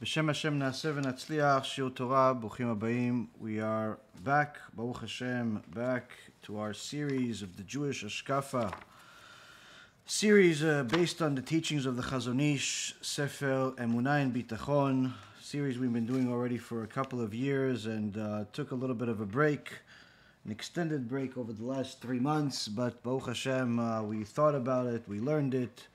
B'Shem Hashem Naaseh v'Natzliach, Shiur Torah, Bruchim Habayim. We are back, Baruch Hashem, back to our series of the Jewish Hashkafa Series based on the teachings of the Chazon Ish, Sechel, Emunah and Bitachon. Series we've been doing already for a couple of years and took a little bit of a break, an extended break over the last 3 months, but Baruch Hashem, we thought about it, we learned it,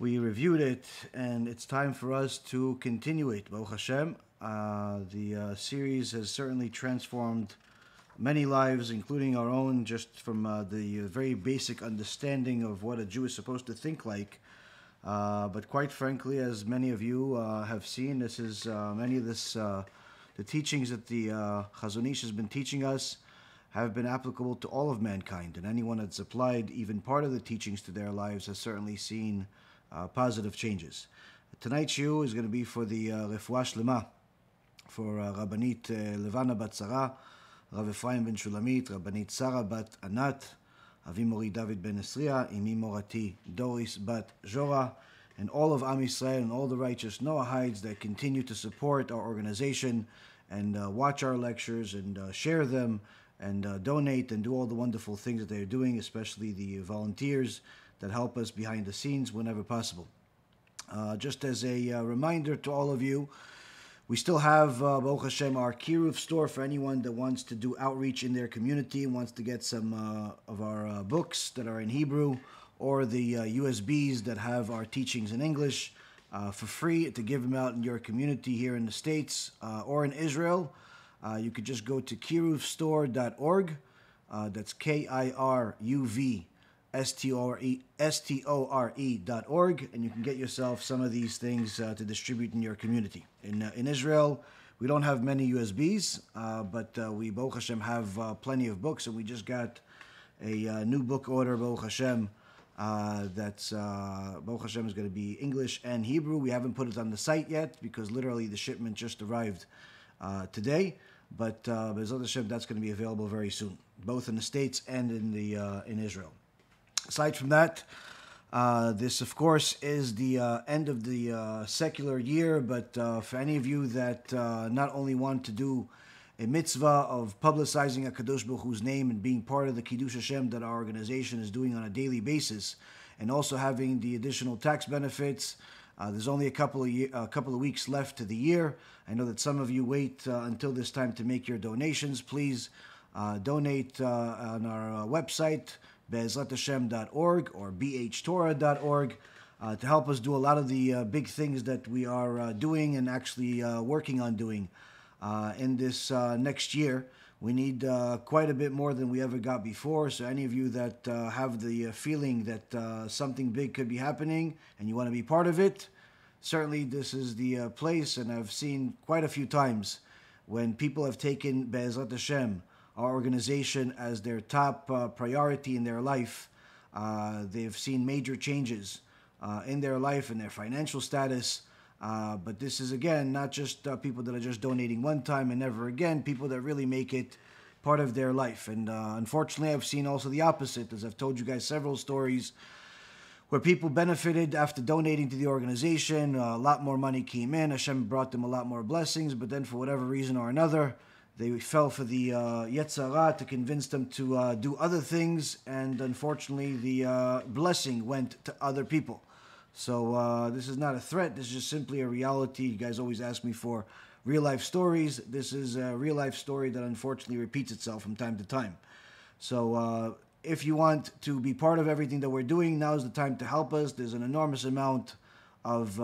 we reviewed it, and it's time for us to continue it, Baruch Hashem. The series has certainly transformed many lives, including our own, just from the very basic understanding of what a Jew is supposed to think like. But quite frankly, as many of you have seen, this is the teachings that the Chazon Ish has been teaching us have been applicable to all of mankind, and anyone that's applied even part of the teachings to their lives has certainly seen positive changes. Tonight's shiur is going to be for the Refuah Shlema, for Rabbanit Levana Bat Sarah, Rav Ephraim ben Shulamit, Rabbanit Sarah Bat Anat, Avi Mori David ben Esriya, Imi Morati Doris Bat Jora, and all of Am Yisrael and all the righteous Noahides that continue to support our organization and watch our lectures and share them and donate and do all the wonderful things that they're doing, especially the volunteers that help us behind the scenes whenever possible. Just as a reminder to all of you, we still have, Baruch Hashem, our Kiruv store for anyone that wants to do outreach in their community, wants to get some of our books that are in Hebrew, or the USBs that have our teachings in English for free to give them out in your community here in the States or in Israel. You could just go to kiruvstore.org. That's KIRUVSTORE.org, and you can get yourself some of these things to distribute in your community. In Israel, we don't have many USBs, but we, Baruch Hashem, have plenty of books, and we just got a new book order, Baruch Hashem, that's, Baruch Hashem, is going to be English and Hebrew. We haven't put it on the site yet, because literally the shipment just arrived today, but BeEzrat Hashem, that's going to be available very soon, both in the States and in Israel. Aside from that, this, of course, is the end of the secular year, but for any of you that not only want to do a mitzvah of publicizing HaKadosh Baruch Hu's name and being part of the Chidush Hashem that our organization is doing on a daily basis, and also having the additional tax benefits, there's only a couple of weeks left to the year. I know that some of you wait until this time to make your donations. Please donate on our website, BeEzratHashem.org or BHTorah.org, to help us do a lot of the big things that we are doing and actually working on doing in this next year. We need quite a bit more than we ever got before, so any of you that have the feeling that something big could be happening and you want to be part of it, certainly this is the place. And I've seen quite a few times when people have taken BeEzrat Hashem, our organization, as their top priority in their life. They've seen major changes in their life and their financial status. But this is, again, not just people that are just donating one time and never again, people that really make it part of their life. And unfortunately, I've seen also the opposite, as I've told you guys several stories where people benefited after donating to the organization. A lot more money came in. Hashem brought them a lot more blessings, but then for whatever reason or another, they fell for the Yetzer Hara to convince them to do other things, and unfortunately the blessing went to other people. So this is not a threat, this is just simply a reality. You guys always ask me for real-life stories. This is a real-life story that unfortunately repeats itself from time to time. So if you want to be part of everything that we're doing, now is the time to help us. There's an enormous amount of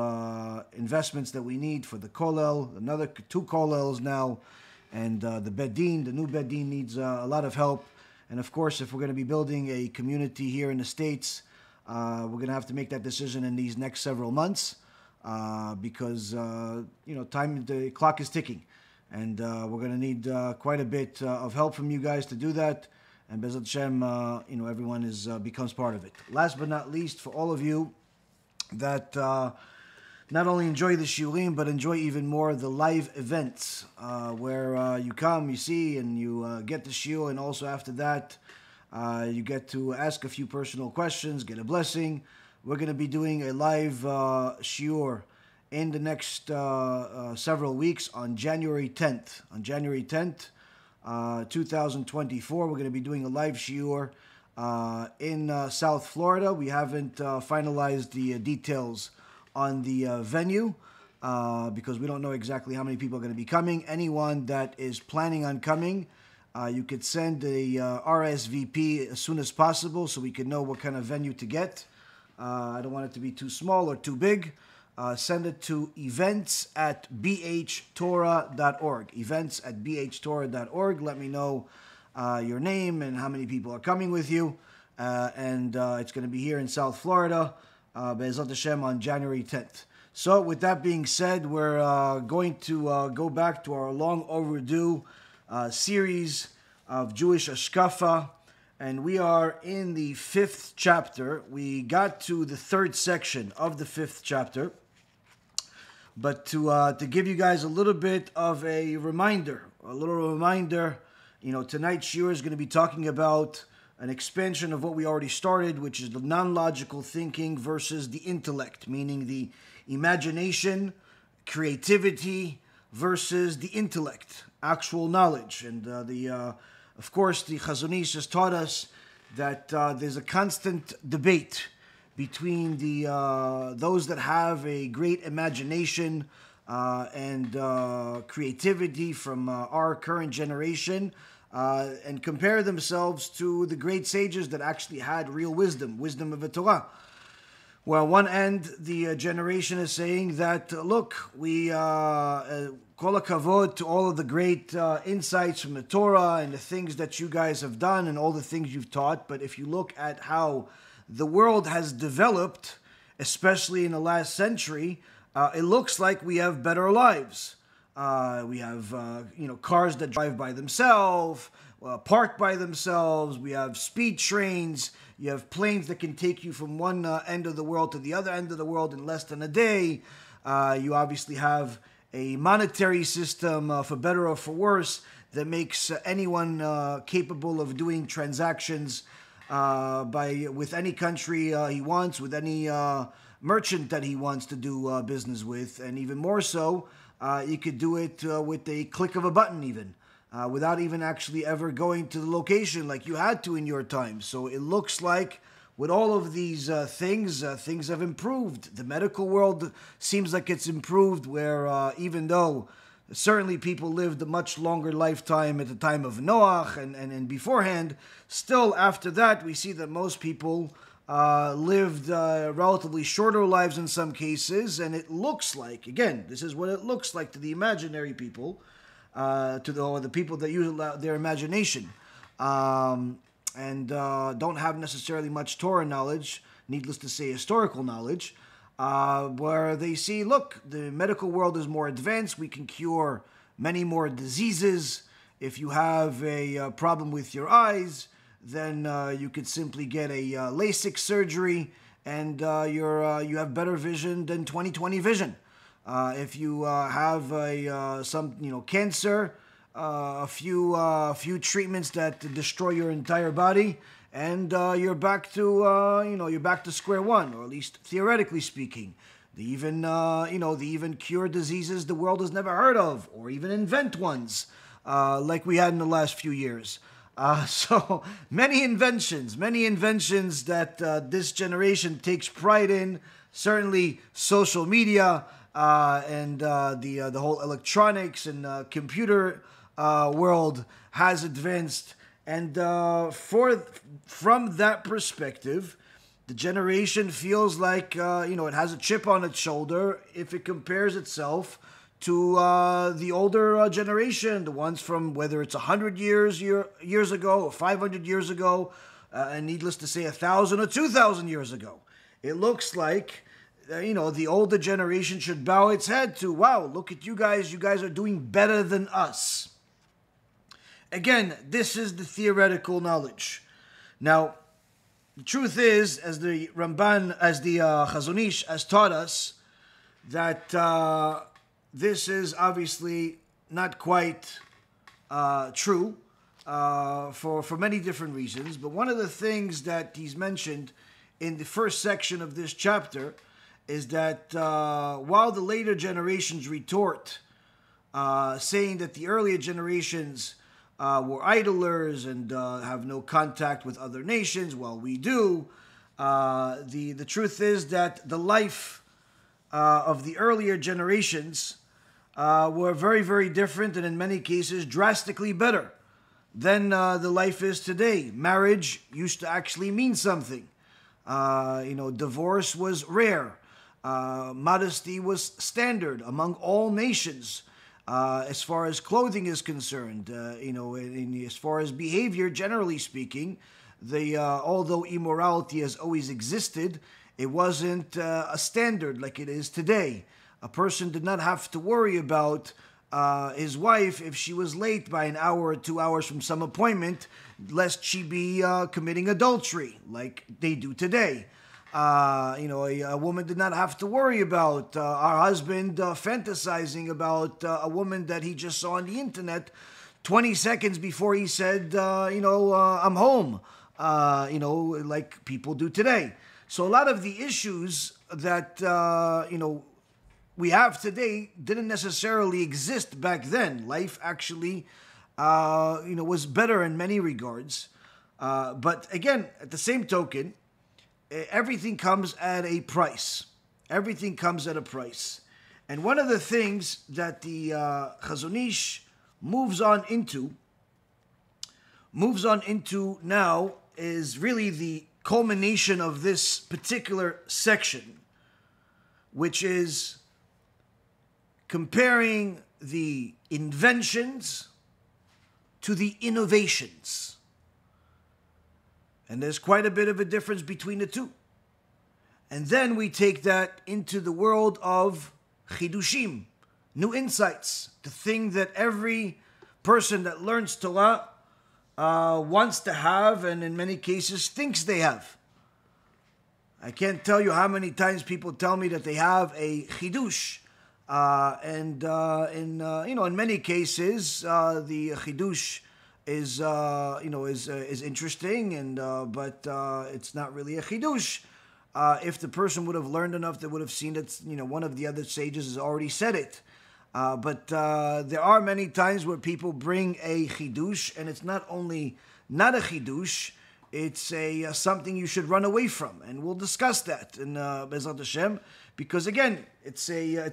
investments that we need for the Kollel, another 2 Kollels now, and the Bedin, the new Bedin, needs a lot of help. And of course, if we're going to be building a community here in the States, we're going to have to make that decision in these next several months because, the clock is ticking. And we're going to need quite a bit of help from you guys to do that. And BeEzrat Hashem, everyone becomes part of it. Last but not least, for all of you that not only enjoy the shiurim, but enjoy even more the live events where you come, you see, and you get the shiur, and also after that, you get to ask a few personal questions, get a blessing. We're going to be doing a live shiur in the next several weeks on January 10th. On January 10th, 2024, we're going to be doing a live shiur in South Florida. We haven't finalized the details on the venue because we don't know exactly how many people are going to be coming. Anyone that is planning on coming, you could send a RSVP as soon as possible so we can know what kind of venue to get. I don't want it to be too small or too big. Send it to events@bhtorah.org. Events@bhtorah.org. Let me know your name and how many people are coming with you. And it's going to be here in South Florida, BeEzrat Hashem, on January 10th. So with that being said, we're going to go back to our long overdue series of Jewish Hashkafa, and we are in the 5th chapter. We got to the 3rd section of the 5th chapter, but to give you guys a little bit of a reminder, tonight's shiur is going to be talking about an expansion of what we already started, which is the non-logical thinking versus the intellect, meaning the imagination, creativity versus the intellect, actual knowledge. And of course, the Chazon Ish has taught us that there's a constant debate between those that have a great imagination and creativity from our current generation and compare themselves to the great sages that actually had real wisdom of the Torah. Well, on one end, the generation is saying that, look, we kol hakavod to all of the great insights from the Torah and the things that you guys have done and all the things you've taught, but if you look at how the world has developed, especially in the last century, it looks like we have better lives. We have cars that drive by themselves, park by themselves. We have speed trains. You have planes that can take you from one end of the world to the other end of the world in less than a day. You obviously have a monetary system, for better or for worse, that makes anyone capable of doing transactions with any country he wants, with any merchant that he wants to do business with, and even more so, you could do it with a click of a button even. Without even actually ever going to the location like you had to in your time. So it looks like with all of these things have improved. The medical world seems like it's improved, where even though certainly people lived a much longer lifetime at the time of Noach and beforehand, still after that we see that most people lived relatively shorter lives in some cases, and it looks like, again, this is what it looks like to the imaginary people, to the people that use their imagination and don't have necessarily much Torah knowledge, needless to say historical knowledge, where they see, look, the medical world is more advanced, we can cure many more diseases. If you have a problem with your eyes, then you could simply get a LASIK surgery and you have better vision than 20/20 vision. If you have some cancer, a few treatments that destroy your entire body, and you're back to square one, or at least theoretically speaking. They even cure diseases the world has never heard of, or even invent ones like we had in the last few years. So many inventions that this generation takes pride in. Certainly, social media. And the whole electronics and computer world has advanced, and from that perspective, the generation feels like it has a chip on its shoulder if it compares itself to the older generation, the ones from whether it's 100 years ago or 500 years ago, and needless to say, 1,000 or 2,000 years ago. It looks like the older generation should bow its head to, wow, look at you guys are doing better than us. Again, this is the theoretical knowledge. Now, the truth is, as the Chazon Ish has taught us, that this is obviously not quite true for many different reasons, but one of the things that he's mentioned in the first section of this chapter is that while the later generations retort, saying that the earlier generations were idlers and have no contact with other nations, well, we do. The truth is that the life of the earlier generations were very, very different, and in many cases drastically better than the life is today. Marriage used to actually mean something. Divorce was rare. Modesty was standard among all nations. As far as clothing is concerned, as far as behavior, generally speaking, although immorality has always existed, it wasn't a standard like it is today. A person did not have to worry about his wife if she was late by an hour or 2 hours from some appointment, lest she be committing adultery like they do today. A woman did not have to worry about our husband fantasizing about a woman that he just saw on the internet 20 seconds before he said, I'm home, like people do today. So a lot of the issues that, we have today didn't necessarily exist back then. Life actually, was better in many regards. But again, at the same token, everything comes at a price. Everything comes at a price. And one of the things that the Chazon Ish moves on into now is really the culmination of this particular section, which is comparing the inventions to the innovations. And there's quite a bit of a difference between the two. And then we take that into the world of Chidushim, new insights, the thing that every person that learns Torah wants to have, and in many cases thinks they have. I can't tell you how many times people tell me that they have a Chidush. In many cases, the Chidush is interesting, but it's not really a Chidush. If the person would have learned enough, they would have seen that one of the other sages has already said it. But there are many times where people bring a Chidush, and it's not only not a Chidush, it's something you should run away from, and we'll discuss that in BeEzrat Hashem, because again, it's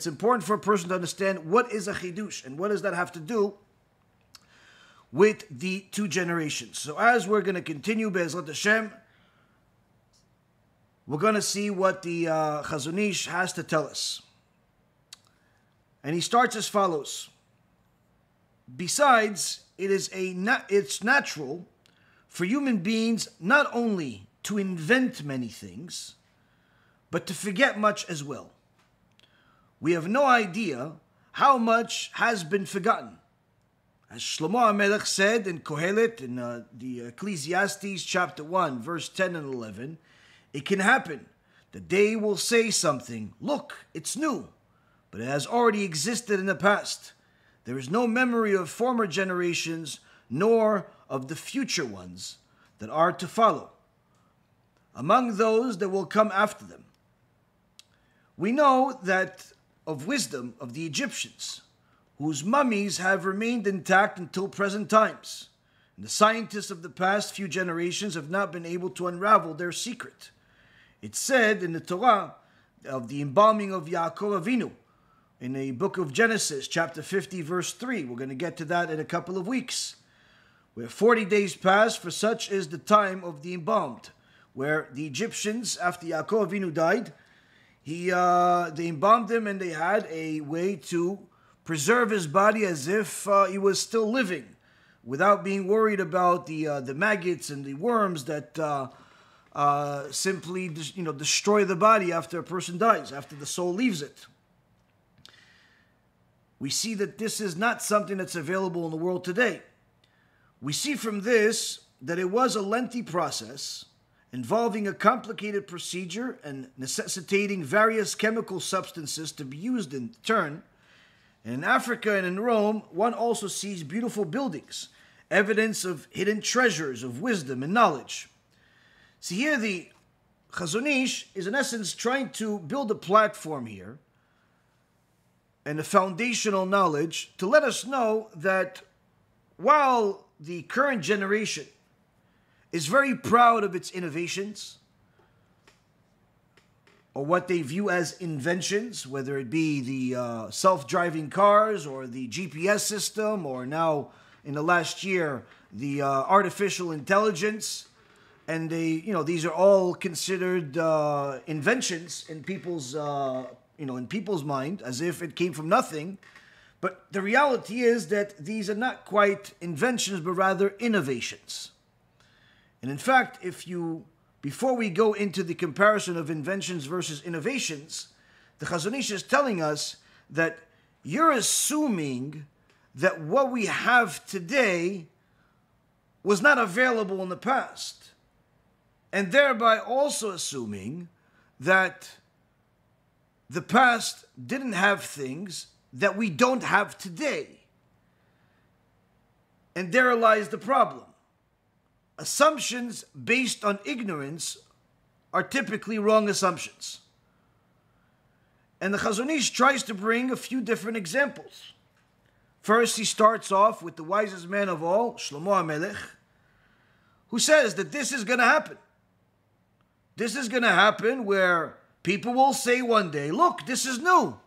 important for a person to understand what is a Chidush and what does that have to do with the two generations. So as we're going to continue BeEzrat Hashem, we're going to see what the Chazon Ish has to tell us. And he starts as follows. Besides, it's natural for human beings not only to invent many things, but to forget much as well. We have no idea how much has been forgotten. As Shlomo HaMelech said in Kohelet, in the Ecclesiastes chapter 1, verse 10 and 11, it can happen that they will say something, look, it's new, but it has already existed in the past. There is no memory of former generations, nor of the future ones that are to follow, among those that will come after them. We know that of wisdom of the Egyptians, whose mummies have remained intact until present times, and the scientists of the past few generations have not been able to unravel their secret. It's said in the Torah of the embalming of Yaakov Avinu, in the book of Genesis, chapter 50, verse 3. We're going to get to that in a couple of weeks. Where 40 days pass, for such is the time of the embalmed. Where the Egyptians, after Yaakov Avinu died, they embalmed him, and they had a way to preserve his body as if he was still living, without being worried about the maggots and the worms that simply destroy the body after a person dies, after the soul leaves it. We see that this is not something that's available in the world today. We see from this that it was a lengthy process involving a complicated procedure and necessitating various chemical substances to be used in turn. And in Africa and in Rome, one also sees beautiful buildings, evidence of hidden treasures of wisdom and knowledge. See here, the Chazon Ish is in essence trying to build a platform here and a foundational knowledge to let us know that while the current generation is very proud of its innovations, or what they view as inventions, whether it be the self-driving cars or the GPS system, or now in the last year, the artificial intelligence, and these are all considered inventions in people's in people's mind, as if it came from nothing. But the reality is that these are not quite inventions, but rather innovations. And in fact, before we go into the comparison of inventions versus innovations, the Chazon Ish is telling us that you're assuming that what we have today was not available in the past, and thereby also assuming that the past didn't have things that we don't have today. And there lies the problem. Assumptions based on ignorance are typically wrong assumptions. And the Chazon Ish tries to bring a few different examples. First, he starts off with the wisest man of all, Shlomo HaMelech, who says that this is going to happen. This is going to happen where people will say one day, look, this is new.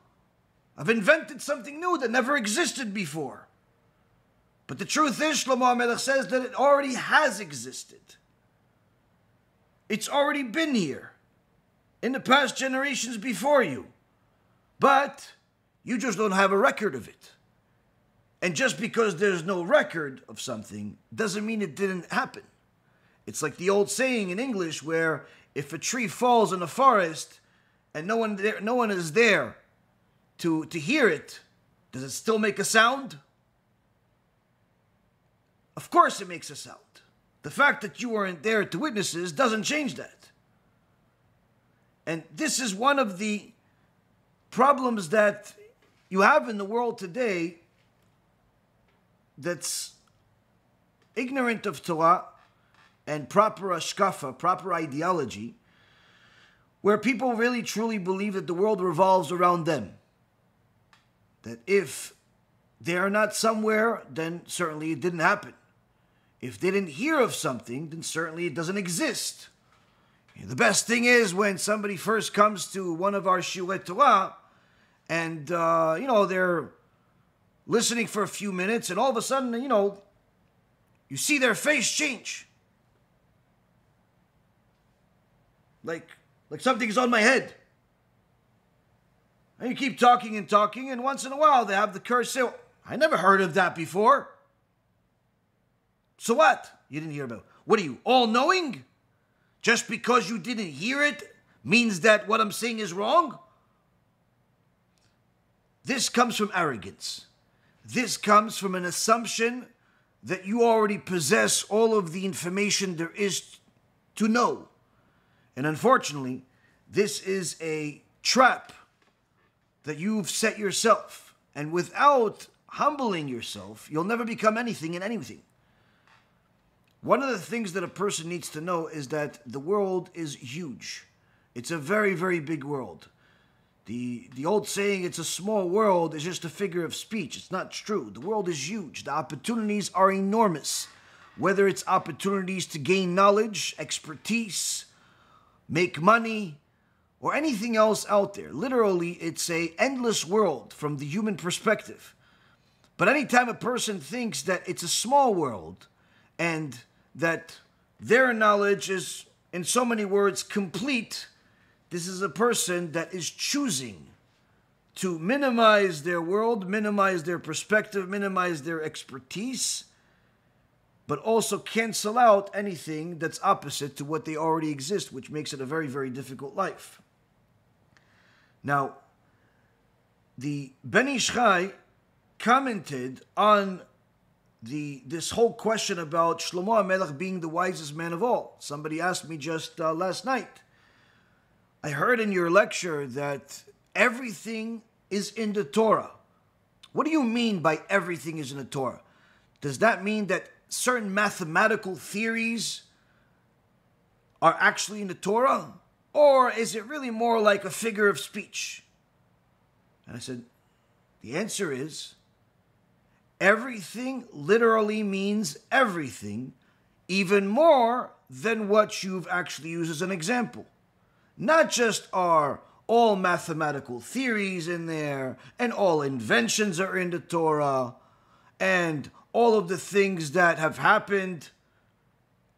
I've invented something new that never existed before. But the truth is, Shlomo HaMelech says that it already has existed. It's already been here in the past generations before you. But you just don't have a record of it. And just because there's no record of something doesn't mean it didn't happen. It's like the old saying in English where if a tree falls in a forest and no one is there to hear it, does it still make a sound? Of course it makes a sound. The fact that you weren't there to witness this doesn't change that. And this is one of the problems that you have in the world today that's ignorant of Torah and proper Hashkafa, proper ideology, where people really truly believe that the world revolves around them. That if they are not somewhere, then certainly it didn't happen. If they didn't hear of something, then certainly it doesn't exist. The best thing is when somebody first comes to one of our Shiurei Torah and, they're listening for a few minutes and all of a sudden, you see their face change. Like something's on my head. And you keep talking and talking, and once in a while they have the courage to say, well, I never heard of that before. So what? You didn't hear about it. What are you, all-knowing? Just because you didn't hear it means that what I'm saying is wrong? This comes from arrogance. This comes from an assumption that you already possess all of the information there is to know. And unfortunately, this is a trap that you've set yourself. And without humbling yourself, you'll never become anything in anything. One of the things that a person needs to know is that the world is huge. It's a very, very big world. The old saying, it's a small world, is just a figure of speech. It's not true. The world is huge. The opportunities are enormous. Whether it's opportunities to gain knowledge, expertise, make money, or anything else out there. Literally, it's an endless world from the human perspective. But anytime a person thinks that it's a small world and that their knowledge is, in so many words, complete, this is a person that is choosing to minimize their world, minimize their perspective, minimize their expertise, but also cancel out anything that's opposite to what they already exist, which makes it a very, very difficult life. Now, the Ben Ish Chai commented on this whole question about Shlomo HaMelech being the wisest man of all. Somebody asked me just last night, I heard in your lecture that everything is in the Torah. What do you mean by everything is in the Torah? Does that mean that certain mathematical theories are actually in the Torah? Or is it really more like a figure of speech? And I said, the answer is, everything literally means everything, even more than what you've actually used as an example. Not just are all mathematical theories in there, and all inventions are in the Torah, and all of the things that have happened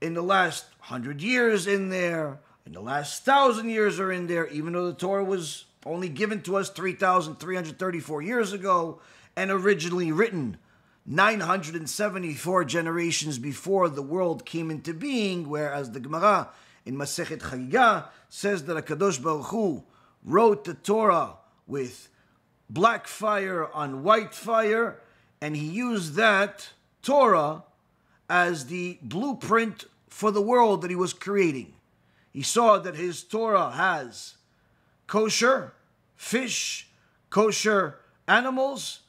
in the last 100 years in there, in the last 1,000 years are in there, even though the Torah was only given to us 3,334 years ago, and originally written 974 generations before the world came into being, whereas the Gemara in Masechet Chagiga says that HaKadosh Baruch Hu wrote the Torah with black fire on white fire, and he used that Torah as the blueprint for the world that he was creating. He saw that his Torah has kosher fish, kosher animals,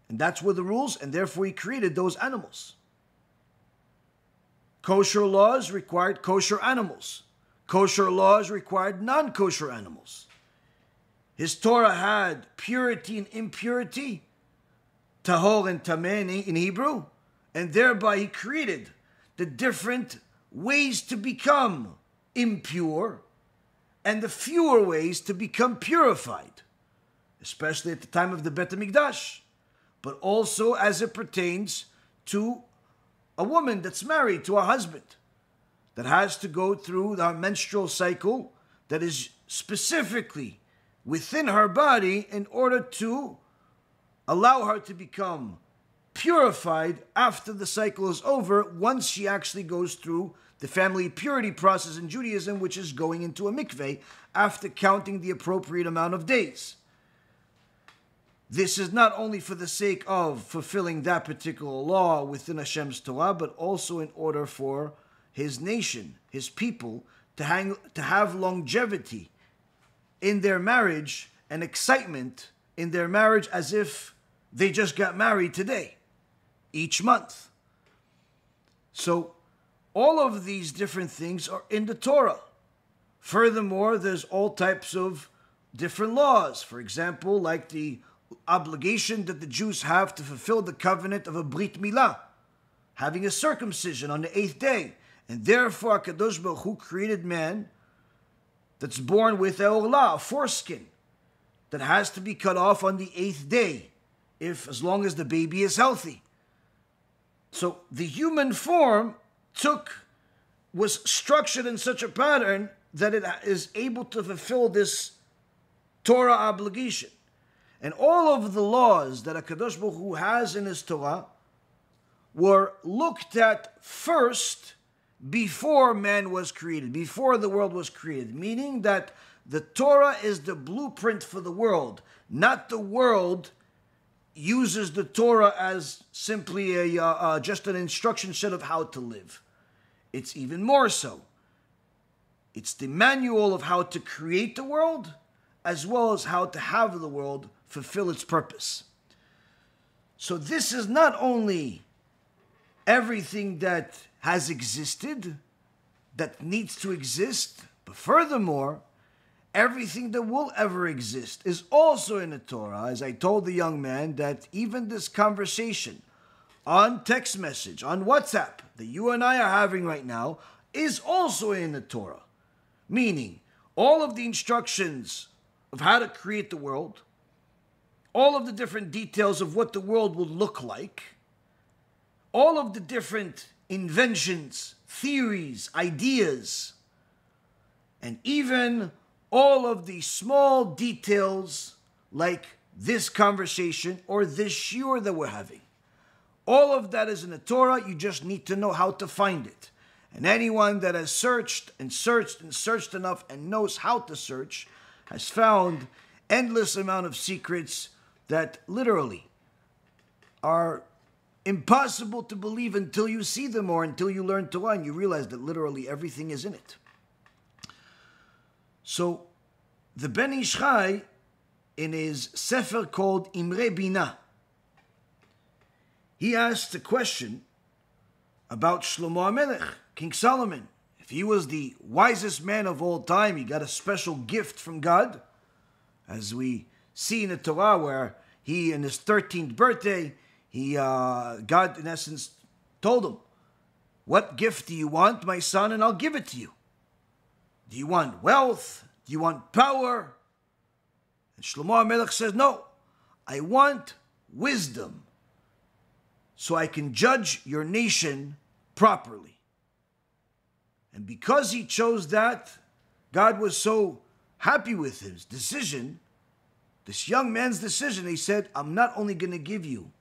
and that's were the rules, and therefore he created those animals. Kosher laws required kosher animals. Kosher laws required non-kosher animals. His Torah had purity and impurity, tahor and tameh in Hebrew, and thereby he created the different ways to become impure and the fewer ways to become purified, especially at the time of the Bet HaMikdash, but also as it pertains to a woman that's married to a husband, that has to go through the menstrual cycle that is specifically within her body in order to allow her to become purified after the cycle is over, once she actually goes through the family purity process in Judaism, which is going into a mikveh after counting the appropriate amount of days. This is not only for the sake of fulfilling that particular law within Hashem's Torah, but also in order for his nation, his people, to have longevity in their marriage and excitement in their marriage as if they just got married today, each month. So all of these different things are in the Torah. Furthermore, there's all types of different laws. For example, like the obligation that the Jews have to fulfill the covenant of a Brit Milah, having a circumcision on the 8th day. And therefore, HaKadosh Baruch Hu created man that's born with a orla, a foreskin, that has to be cut off on the 8th day, as long as the baby is healthy. So the human form was structured in such a pattern that it is able to fulfill this Torah obligation. And all of the laws that HaKadosh Baruch Hu has in his Torah were looked at first before man was created, before the world was created, meaning that the Torah is the blueprint for the world, not the world uses the Torah as simply just an instruction set of how to live. It's even more so. It's the manual of how to create the world, as well as how to have the world fulfill its purpose. So this is not only everything that has existed, that needs to exist, but furthermore, everything that will ever exist is also in the Torah. As I told the young man, that even this conversation on text message, on WhatsApp, that you and I are having right now, is also in the Torah. Meaning, all of the instructions of how to create the world, all of the different details of what the world will look like, all of the different inventions, theories, ideas, and even all of the small details like this conversation or this shiur that we're having. All of that is in the Torah. You just need to know how to find it. And anyone that has searched and searched and searched enough and knows how to search has found endless amount of secrets that literally are impossible to believe until you see them or until you learn Torah and you realize that literally everything is in it. So the Ben Ish Chai, in his sefer called Imrei Binah, he asked a question about Shlomo HaMelech, King Solomon. If if he was the wisest man of all time, he got a special gift from God, as we see in the Torah, where he, in his 13th birthday, God, in essence, told him, what gift do you want, my son, and I'll give it to you. Do you want wealth? Do you want power? And Shlomo HaMelech says, no, I want wisdom, so I can judge your nation properly. And because he chose that, God was so happy with his decision, this young man's decision. He said, I'm not only going to give you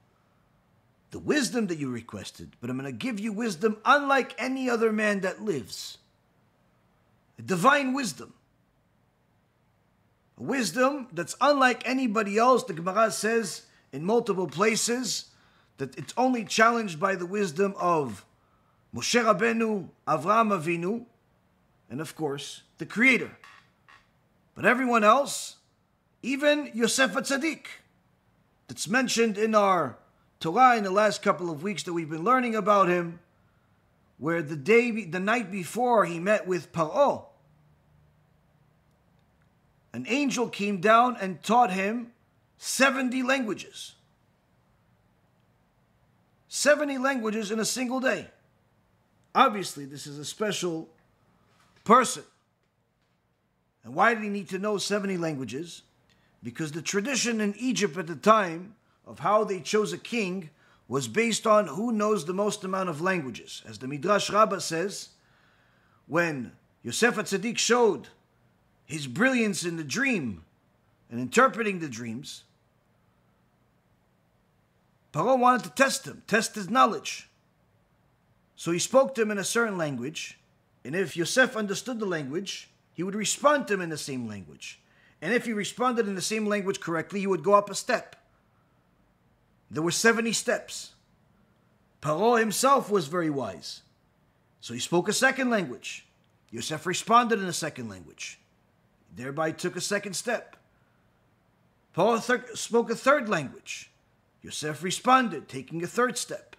the wisdom that you requested, but I'm going to give you wisdom unlike any other man that lives. A divine wisdom. A wisdom that's unlike anybody else. The Gemara says in multiple places that it's only challenged by the wisdom of Moshe Rabbeinu, Avraham Avinu, and of course, the Creator. But everyone else, even Yosef HaTzadik, that's mentioned in our Torah in the last couple of weeks that we've been learning about him, where the night before he met with Pharaoh, an angel came down and taught him 70 languages. 70 languages in a single day. Obviously, this is a special person. And why did he need to know 70 languages? Because the tradition in Egypt at the time of how they chose a king was based on who knows the most amount of languages. As the Midrash Rabbah says, when Yosef HaTzadik showed his brilliance in the dream and interpreting the dreams, Pharaoh wanted to test him, test his knowledge. So he spoke to him in a certain language, and if Yosef understood the language, he would respond to him in the same language. And if he responded in the same language correctly, he would go up a step. There were 70 steps. Pharaoh himself was very wise. So he spoke a second language. Yosef responded in a second language. Thereby took a second step. Pharaoh spoke a third language. Yosef responded, taking a third step.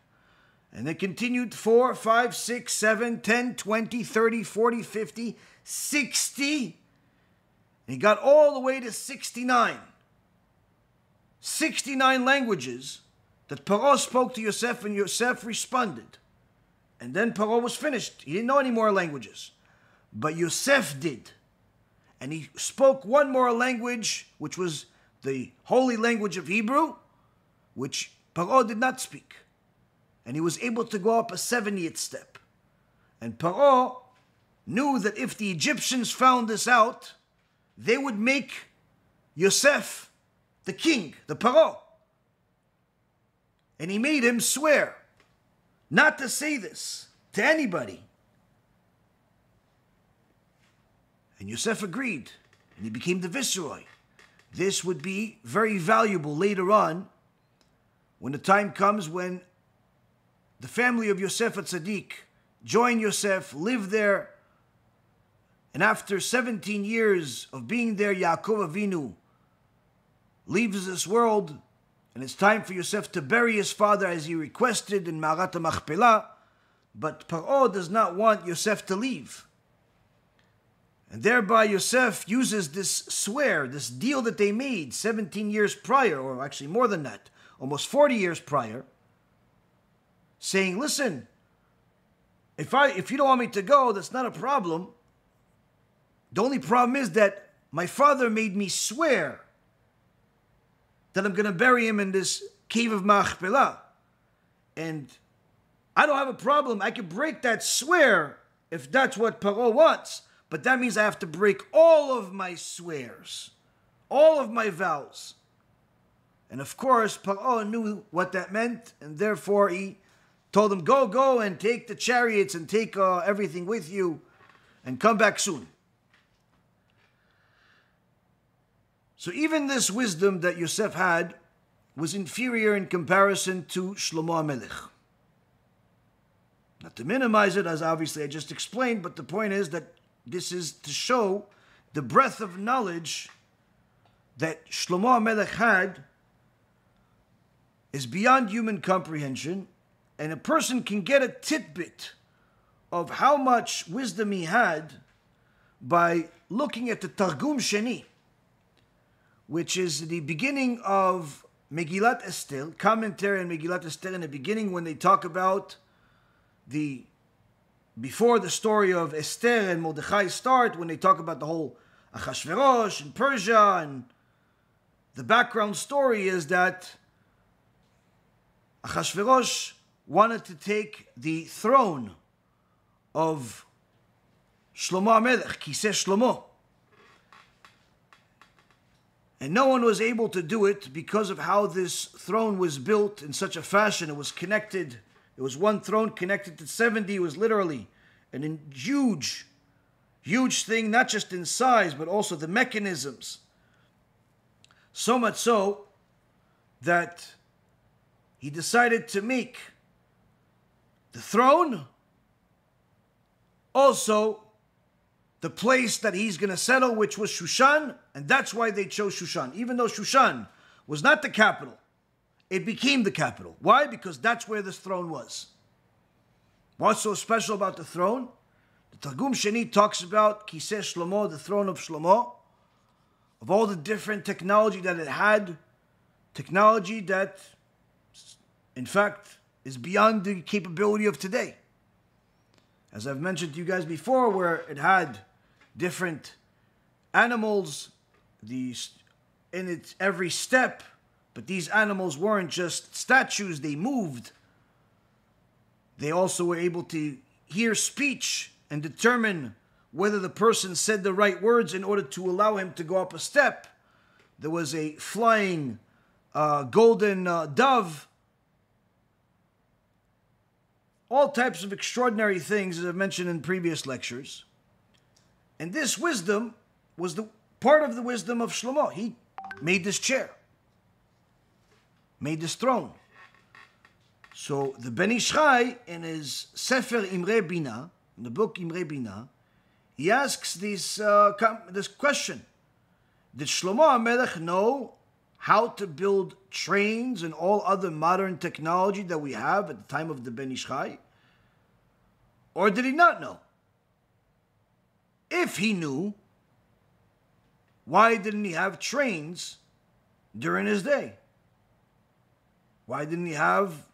And it continued 4, 5, 6, 7, 10, 20, 30, 40, 50, 60. And he got all the way to 69. 69 languages that Pharaoh spoke to Yosef, and Yosef responded. And then Pharaoh was finished. He didn't know any more languages. But Yosef did. And he spoke one more language, which was the holy language of Hebrew, which Pharaoh did not speak. And he was able to go up a 70th step. And Pharaoh knew that if the Egyptians found this out, they would make Yosef the king, the Pharaoh. And he made him swear not to say this to anybody. And Yosef agreed, and he became the viceroy. This would be very valuable later on, when the time comes when the family of Yosef HaTzadik join Yosef, live there, and after 17 years of being there, Yaakov Avinu leaves this world, and it's time for Yosef to bury his father as he requested in Ma'arat HaMachpelah, but Pharaoh does not want Yosef to leave. And thereby Yosef uses this swear, this deal that they made 17 years prior, or actually more than that, almost 40 years prior, saying, listen, if you don't want me to go, that's not a problem. The only problem is that my father made me swear that I'm going to bury him in this cave of Machpelah. And I don't have a problem. I can break that swear if that's what Pharaoh wants. But that means I have to break all of my swears, all of my vows. And of course, Pharaoh knew what that meant, and therefore he told him, go and take the chariots and take everything with you and come back soon. So even this wisdom that Yosef had was inferior in comparison to Shlomo HaMelech. Not to minimize it, as obviously I just explained, but the point is that this is to show the breadth of knowledge that Shlomo HaMelech had is beyond human comprehension, and a person can get a tidbit of how much wisdom he had by looking at the Targum Sheni, which is the beginning of Megillat Esther, commentary on Megillat Esther in the beginning when they talk about before the story of Esther and Mordechai start, when they talk about the whole Achashverosh and Persia, and the background story is that Achashverosh wanted to take the throne of Shlomo HaMelech, Kiseh Shlomo. And no one was able to do it because of how this throne was built in such a fashion. It was connected. It was one throne connected to 70. It was literally a huge, huge thing, not just in size, but also the mechanisms. So much so that he decided to make the throne also the place that he's going to settle, which was Shushan, and that's why they chose Shushan. Even though Shushan was not the capital, it became the capital. Why? Because that's where this throne was. What's so special about the throne? The Targum Sheni talks about Kiseh Shlomo, the throne of Shlomo, of all the different technology that it had, technology that, in fact, is beyond the capability of today. As I've mentioned to you guys before, where it had different animals in its every step, but these animals weren't just statues, they moved. They also were able to hear speech and determine whether the person said the right words in order to allow him to go up a step. There was a flying golden dove. All types of extraordinary things, as I've mentioned in previous lectures. And this wisdom was the part of the wisdom of Shlomo. He made this chair, made this throne. So the Ben Ish Chai, in his Sefer Imrei Binah, in the book Imrei Binah, he asks this question: did Shlomo HaMelech know how to build trains and all other modern technology that we have at the time of the Ben Ish Chai? Or did he not know? If he knew, why didn't he have trains during his day? Why didn't he have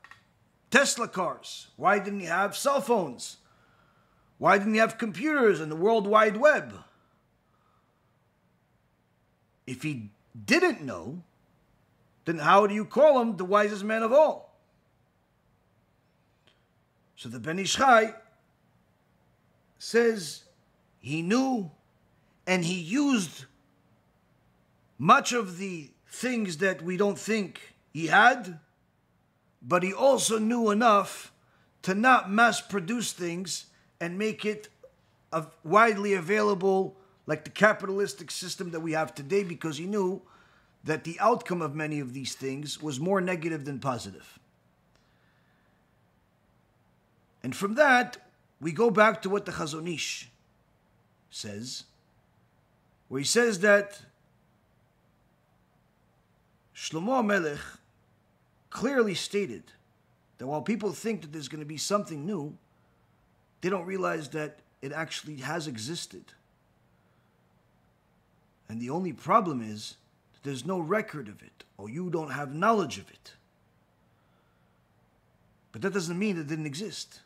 Tesla cars? Why didn't he have cell phones? Why didn't he have computers and the World Wide Web? If he didn't know, then how do you call him the wisest man of all? So the Ben Ish Chai says he knew, and he used much of the things that we don't think he had, but he also knew enough to not mass produce things and make it widely available like the capitalistic system that we have today, because he knew that the outcome of many of these things was more negative than positive. And from that, we go back to what the Chazon Ish says, where he says that Shlomo HaMelech clearly stated that while people think that there's going to be something new, they don't realize that it actually has existed. And the only problem is that there's no record of it, or you don't have knowledge of it. But that doesn't mean it didn't exist.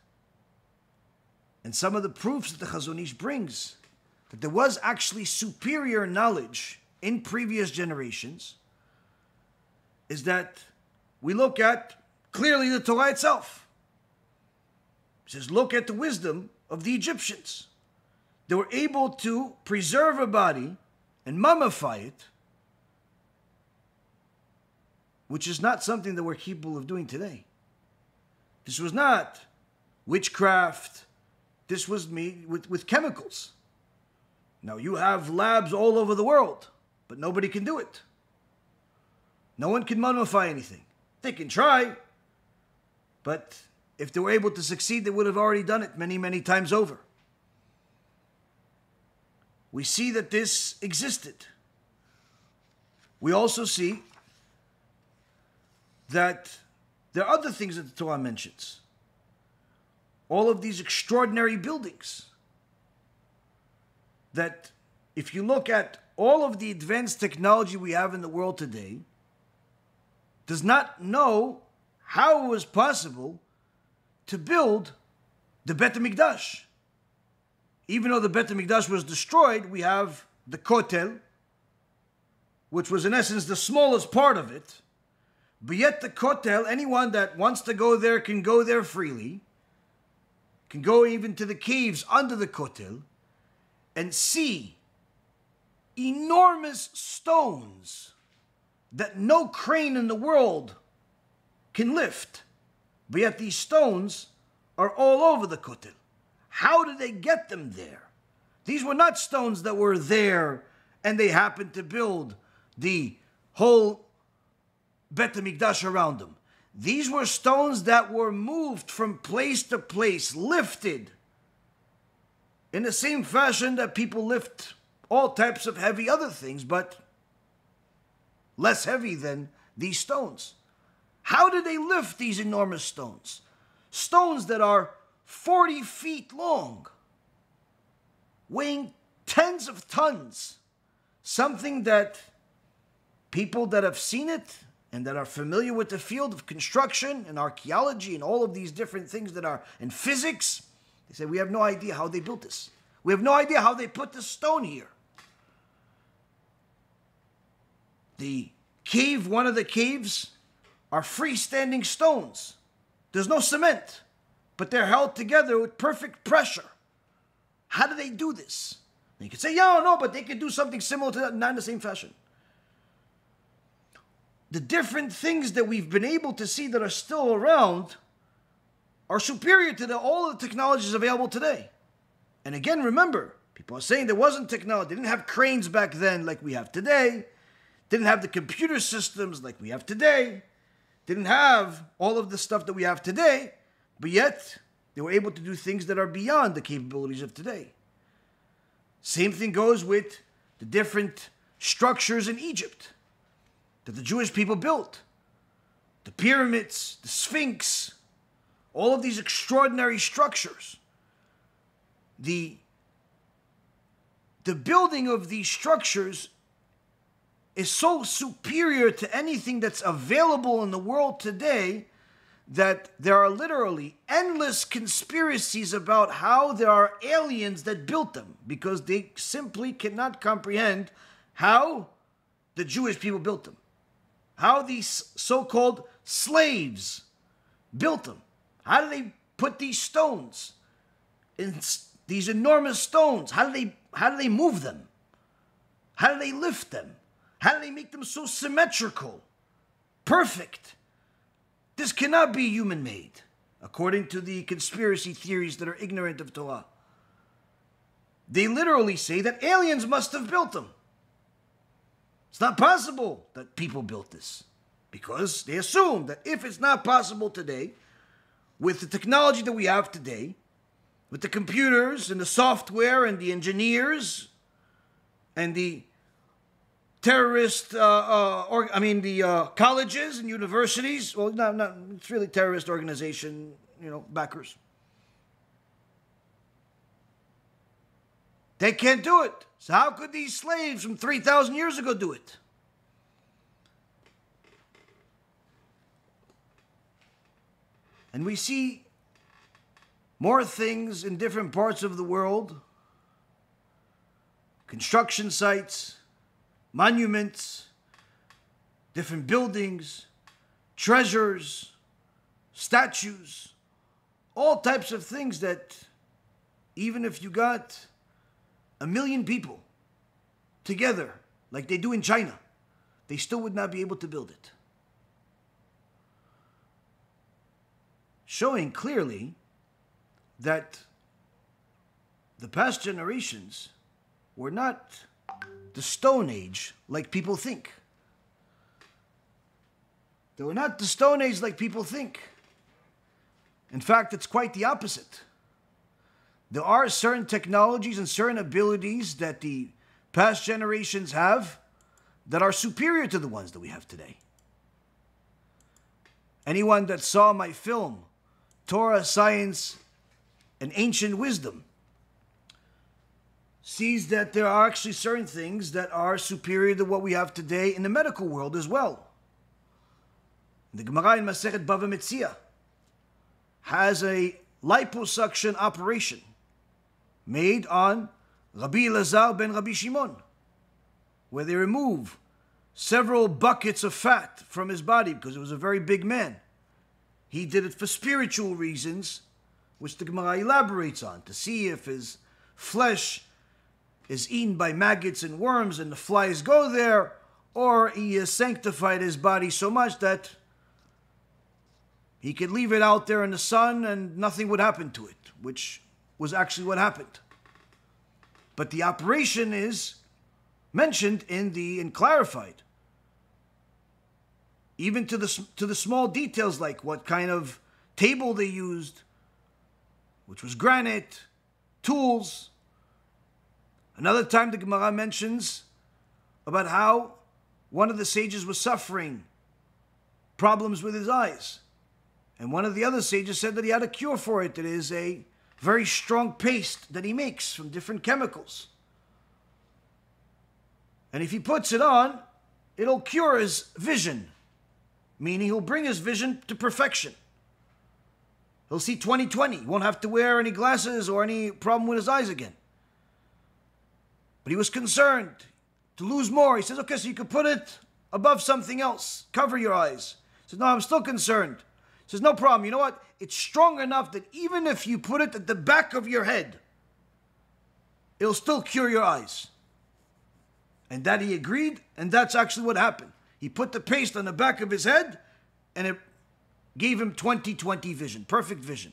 And some of the proofs that the Chazon Ish brings, that there was actually superior knowledge in previous generations, is that we look at clearly the Torah itself. It says, look at the wisdom of the Egyptians. They were able to preserve a body and mummify it, which is not something that we're capable of doing today. This was not witchcraft. This was made with chemicals. Now, you have labs all over the world, but nobody can do it. No one can mummify anything. They can try, but if they were able to succeed, they would have already done it many, many times over. We see that this existed. We also see that there are other things that the Torah mentions. all of these extraordinary buildings. That if you look at all of the advanced technology we have in the world today, does not know how it was possible to build the Bet HaMikdash. Even though the Bet HaMikdash was destroyed, we have the Kotel, which was in essence the smallest part of it. But yet the Kotel, anyone that wants to go there can go there freely, can go even to the caves under the Kotel, and see enormous stones that no crane in the world can lift. But yet these stones are all over the Kotel. How did they get them there? These were not stones that were there and they happened to build the whole Bet HaMikdash around them. These were stones that were moved from place to place, lifted in the same fashion that people lift all types of heavy other things, but less heavy than these stones. How did they lift these enormous stones? Stones that are 40 feet long, weighing tens of tons. Something that people that have seen it and that are familiar with the field of construction and archaeology and all of these different things that are in physics, they say, we have no idea how they built this. We have no idea how they put this stone here. The cave, one of the caves, are freestanding stones. There's no cement, but they're held together with perfect pressure. How do they do this? And you could say, yeah, no, but they could do something similar to that, not in the same fashion. The different things that we've been able to see that are still around are superior to all of the technologies available today. And again, remember, people are saying there wasn't technology. They didn't have cranes back then like we have today. Didn't have the computer systems like we have today. Didn't have all of the stuff that we have today. But yet, they were able to do things that are beyond the capabilities of today. Same thing goes with the different structures in Egypt that the Jewish people built. The pyramids, the Sphinx, all of these extraordinary structures. The building of these structures is so superior to anything that's available in the world today that there are literally endless conspiracies about how there are aliens that built them, because they simply cannot comprehend how the Jewish people built them. How these so-called slaves built them. How do they put these stones in these enormous stones? How do they move them? How do they lift them? How do they make them so symmetrical, perfect? This cannot be human-made, according to the conspiracy theories that are ignorant of Torah. They literally say that aliens must have built them. It's not possible that people built this, because they assume that if it's not possible today, with the technology that we have today, with the computers and the software and the engineers and the terrorist, colleges and universities, well, not it's really terrorist organization, backers. They can't do it. So how could these slaves from 3,000 years ago do it? And we see more things in different parts of the world. Construction sites, monuments, different buildings, treasures, statues, all types of things that even if you got 1 million people together, like they do in China, they still would not be able to build it. Showing clearly that the past generations were not the Stone Age like people think. They were not the Stone Age like people think. In fact, it's quite the opposite. There are certain technologies and certain abilities that the past generations have that are superior to the ones that we have today. Anyone that saw my film, Torah, Science, an ancient wisdom, sees that there are actually certain things that are superior to what we have today in the medical world as well. The Gemara in Masechet Bava Metzia has a liposuction operation made on Rabbi Elazar ben Rabbi Shimon, where they remove several buckets of fat from his body because he was a very big man. He did it for spiritual reasons, which the Gemara elaborates on, to see if his flesh is eaten by maggots and worms and the flies go there, or he has sanctified his body so much that he could leave it out there in the sun and nothing would happen to it, which was actually what happened. But the operation is mentioned and clarified, even to the small details, like what kind of table they used, which was granite, tools. Another time the Gemara mentions about how one of the sages was suffering problems with his eyes. And one of the other sages said that he had a cure for it. It is a very strong paste that he makes from different chemicals. And if he puts it on, it'll cure his vision, meaning he'll bring his vision to perfection. He'll see 20/20. He won't have to wear any glasses or any problem with his eyes again. But he was concerned to lose more. He says, okay, so you could put it above something else. Cover your eyes. He says, no, I'm still concerned. He says, no problem. You know what? It's strong enough that even if you put it at the back of your head, it'll still cure your eyes. And that he agreed, and that's actually what happened. He put the paste on the back of his head, and it gave him 20/20 vision, perfect vision.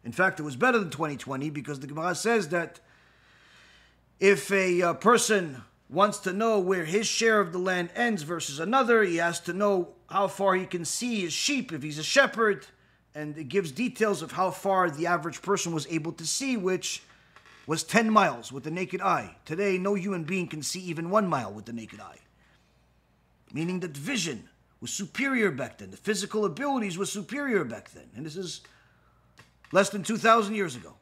In fact, it was better than 20/20 because the Gemara says that if a person wants to know where his share of the land ends versus another, he has to know how far he can see his sheep if he's a shepherd, and it gives details of how far the average person was able to see, which was 10 miles with the naked eye. Today, no human being can see even 1 mile with the naked eye. Meaning that vision was superior back then. The physical abilities were superior back then. And this is less than 2,000 years ago.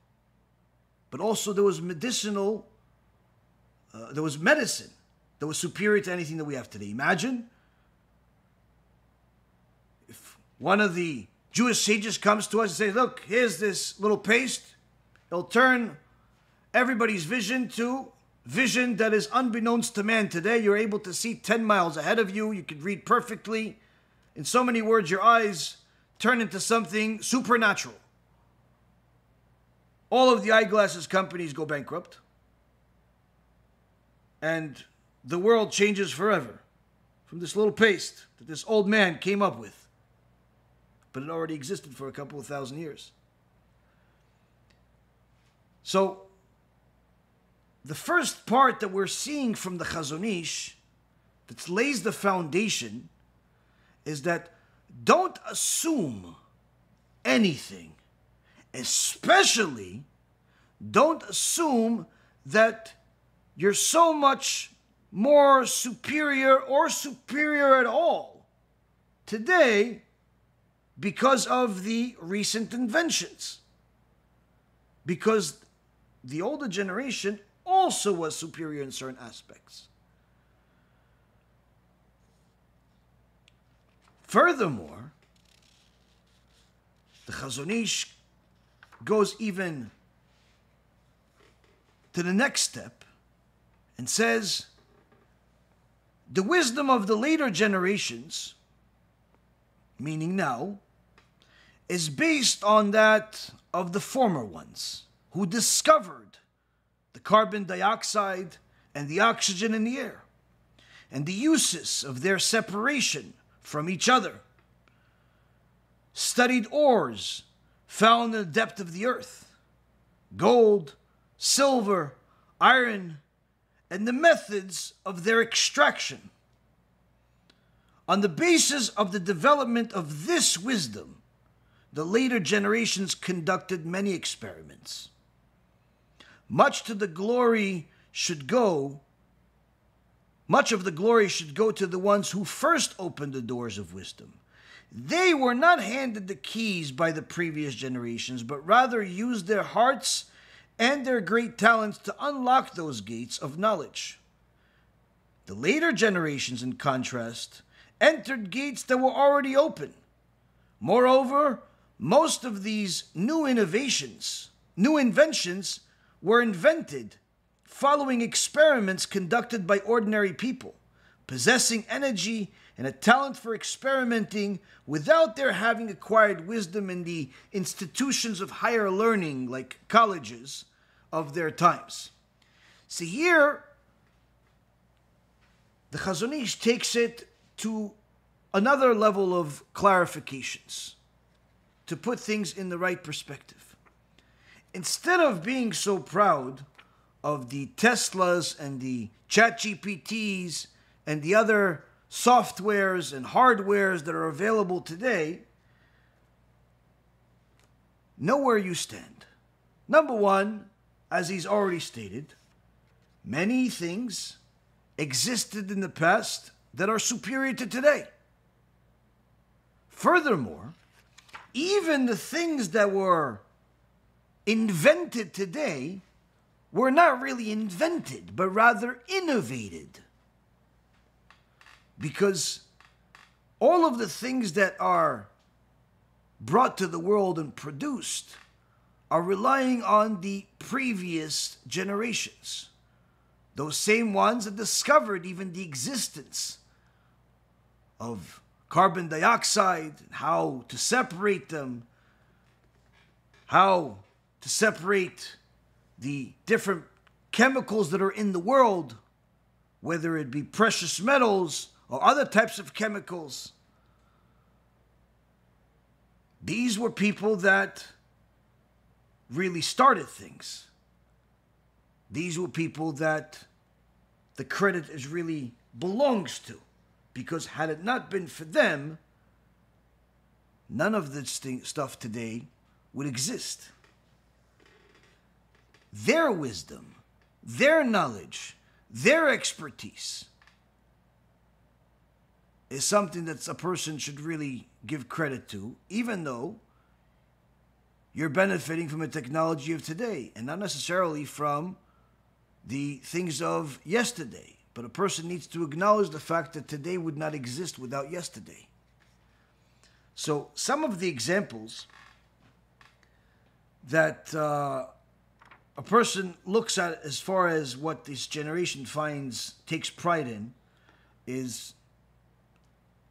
But also there was medicine that was superior to anything that we have today. Imagine if one of the Jewish sages comes to us and says, look, here's this little paste. It'll turn everybody's vision to vision that is unbeknownst to man today. You're able to see 10 miles ahead of you. You can read perfectly. In so many words, your eyes turn into something supernatural. All of the eyeglasses companies go bankrupt. And the world changes forever from this little paste that this old man came up with. But it already existed for a couple of thousand years. So, the first part that we're seeing from the Chazon Ish that lays the foundation is that don't assume anything. Especially, don't assume that you're so much more superior or superior at all today because of the recent inventions. Because the older generation also was superior in certain aspects. Furthermore, the Chazon Ish goes even to the next step and says the wisdom of the later generations, meaning now, is based on that of the former ones who discovered the carbon dioxide and the oxygen in the air and the uses of their separation from each other, studied ores found in the depth of the earth, gold, silver, iron, and the methods of their extraction. On the basis of the development of this wisdom, the later generations conducted many experiments. Much of the glory should go to the ones who first opened the doors of wisdom. They were not handed the keys by the previous generations, but rather used their hearts and their great talents to unlock those gates of knowledge. The later generations, in contrast, entered gates that were already open. Moreover, most of these new inventions, were invented following experiments conducted by ordinary people, possessing energy and a talent for experimenting without their having acquired wisdom in the institutions of higher learning, like colleges, of their times. See, here, the Chazon Ish takes it to another level of clarifications, to put things in the right perspective. Instead of being so proud of the Teslas and the ChatGPTs and the other softwares and hardwares that are available today, know where you stand. Number one, as he's already stated, many things existed in the past that are superior to today. Furthermore, even the things that were invented today were not really invented, but rather innovated. Because all of the things that are brought to the world and produced are relying on the previous generations. Those same ones that discovered even the existence of carbon dioxide, how to separate them, how to separate the different chemicals that are in the world, whether it be precious metals or other types of chemicals. These were people that really started things. These were people that the credit is really belongs to, because had it not been for them, none of this stuff today would exist. Their wisdom, their knowledge, their expertise is something that a person should really give credit to, even though you're benefiting from the technology of today and not necessarily from the things of yesterday. But a person needs to acknowledge the fact that today would not exist without yesterday. So some of the examples that a person looks at as far as what this generation takes pride in is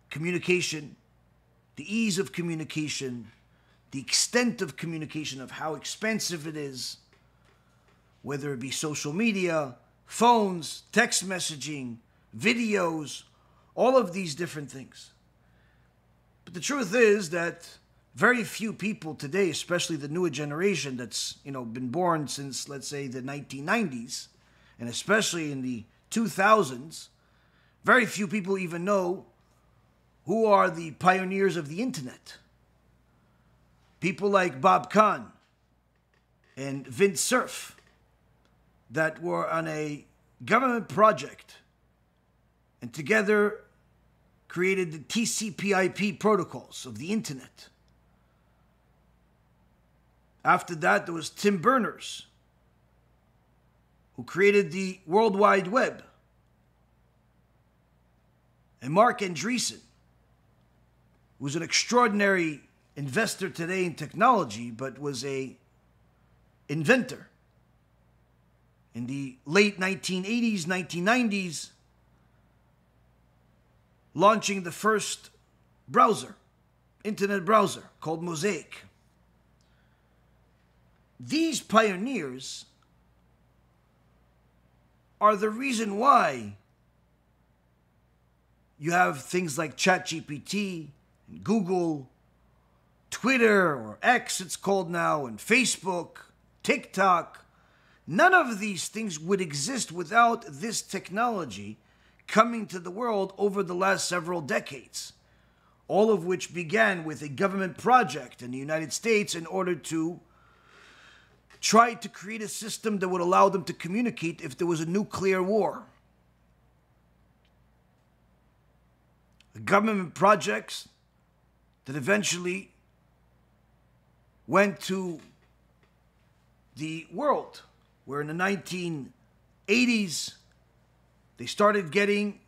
communication, the ease of communication, the extent of communication, of how expansive it is, whether it be social media, phones, text messaging, videos, all of these different things. But the truth is that very few people today, especially the newer generation that's been born since, let's say, the 1990s, and especially in the 2000s, very few people even know who are the pioneers of the internet. People like Bob Kahn and Vince Cerf that were on a government project and together created the TCP/IP protocols of the internet. After that, there was Tim Berners, who created the World Wide Web, and Mark Andreessen, who's an extraordinary investor today in technology, but was a inventor in the late 1980s, 1990s, launching the first browser, internet browser, called Mosaic. These pioneers are the reason why you have things like ChatGPT, and Google, Twitter, or X it's called now, and Facebook, TikTok. None of these things would exist without this technology coming to the world over the last several decades, all of which began with a government project in the United States in order to try to create a system that would allow them to communicate if there was a nuclear war. The government projects that eventually went to the world, where in the 1980s they started giving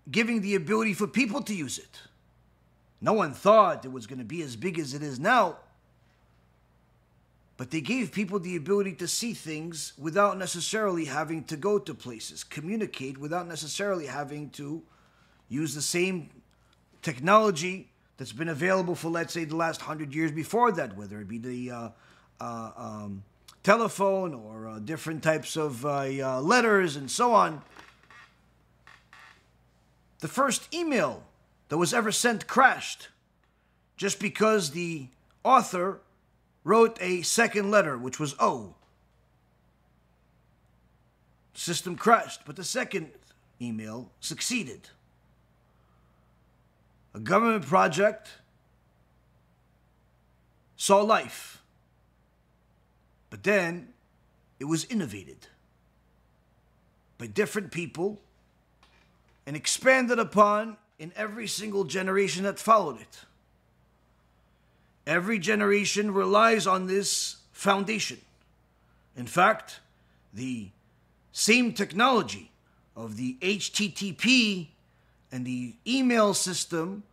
the ability for people to use it. No one thought it was going to be as big as it is now, but they gave people the ability to see things without necessarily having to go to places, communicate without necessarily having to use the same technology that's been available for, let's say, the last 100 years before that, whether it be the telephone or different types of letters and so on. The first email that was ever sent crashed just because the author wrote a second letter, which was O. The system crashed, but the second email succeeded. A government project saw life, but then it was innovated by different people and expanded upon in every single generation that followed it. Every generation relies on this foundation. In fact, the same technology of the HTTP and the email system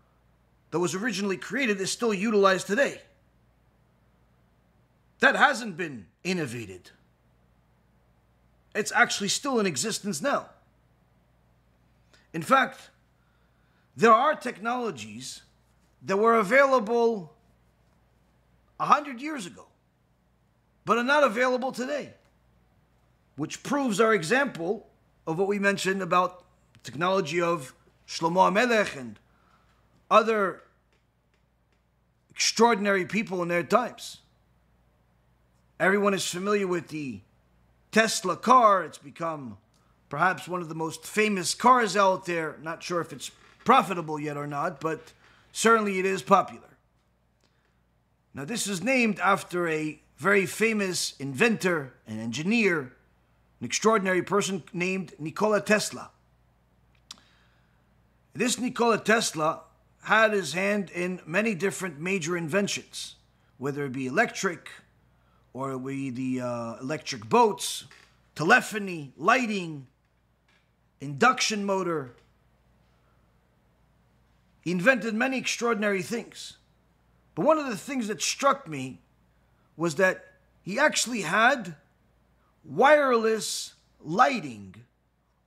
that was originally created is still utilized today. That hasn't been innovated. It's actually still in existence now. In fact, there are technologies that were available 100 years ago, but are not available today, which proves our example of what we mentioned about technology of Shlomo HaMelech and other extraordinary people in their times. Everyone is familiar with the Tesla car. It's become perhaps one of the most famous cars out there. Not sure if it's profitable yet or not, but certainly it is popular. Now, this is named after a very famous inventor, an engineer, an extraordinary person named Nikola Tesla. This Nikola Tesla had his hand in many different major inventions, whether it be electric, or it be the electric boats, telephony, lighting, induction motor. He invented many extraordinary things. But one of the things that struck me was that he actually had wireless lighting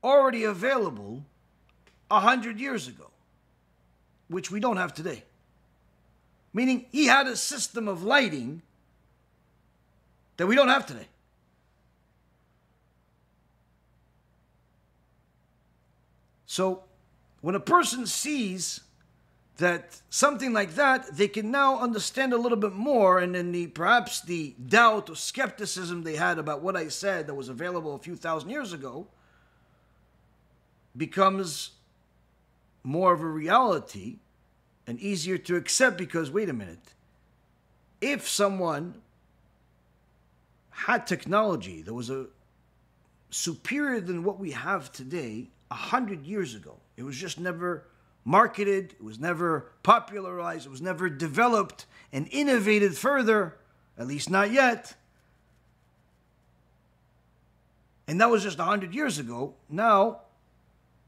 already available 100 years ago, which we don't have today. Meaning he had a system of lighting that we don't have today. So when a person sees that something like that, they can now understand a little bit more, and then perhaps the doubt or skepticism they had about what I said that was available a few thousand years ago becomes more of a reality and easier to accept, because wait a minute, if someone had technology that was superior than what we have today 100 years ago, it was just never marketed, it was never popularized, it was never developed and innovated further, at least not yet. And that was just 100 years ago. Now,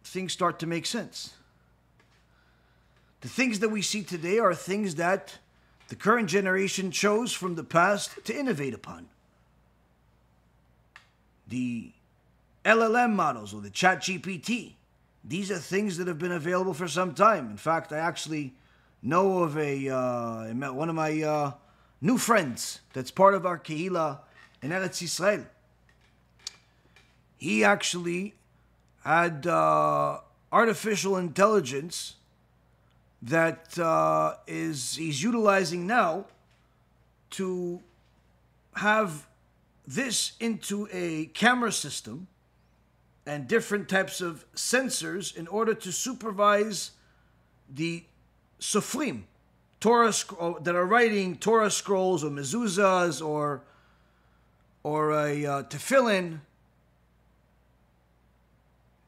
things start to make sense. The things that we see today are things that the current generation chose from the past to innovate upon. The LLM models or the ChatGPT, these are things that have been available for some time. In fact, I actually know of one of my new friends that's part of our Kehila in Eretz Yisrael. He actually had artificial intelligence that he's utilizing now to have this into a camera system and different types of sensors in order to supervise the sofrim, Torah that are writing Torah scrolls or mezuzahs or a tefillin,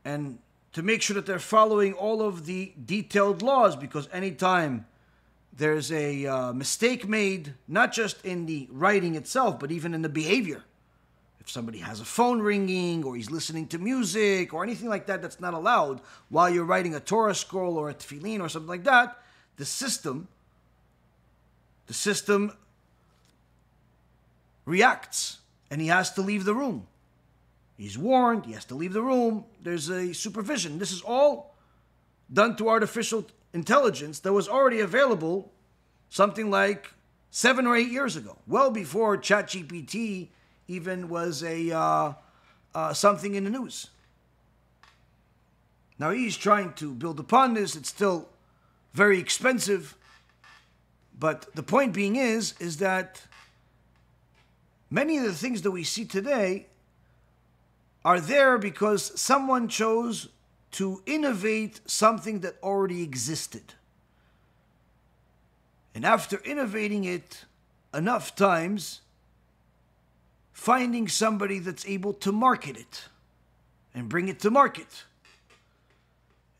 and to make sure that they're following all of the detailed laws, because anytime there's a mistake made, not just in the writing itself, but even in the behavior. If somebody has a phone ringing, or he's listening to music, or anything like that that's not allowed, while you're writing a Torah scroll, or a tefillin, or something like that, the system reacts, and he has to leave the room. He's warned, he has to leave the room, there's a supervision. This is all done through artificial intelligence that was already available something like 7 or 8 years ago, well before ChatGPT even was something in the news. Now he's trying to build upon this. It's still very expensive, but the point being is that many of the things that we see today are there because someone chose to innovate something that already existed. And after innovating it enough times, finding somebody that's able to market it and bring it to market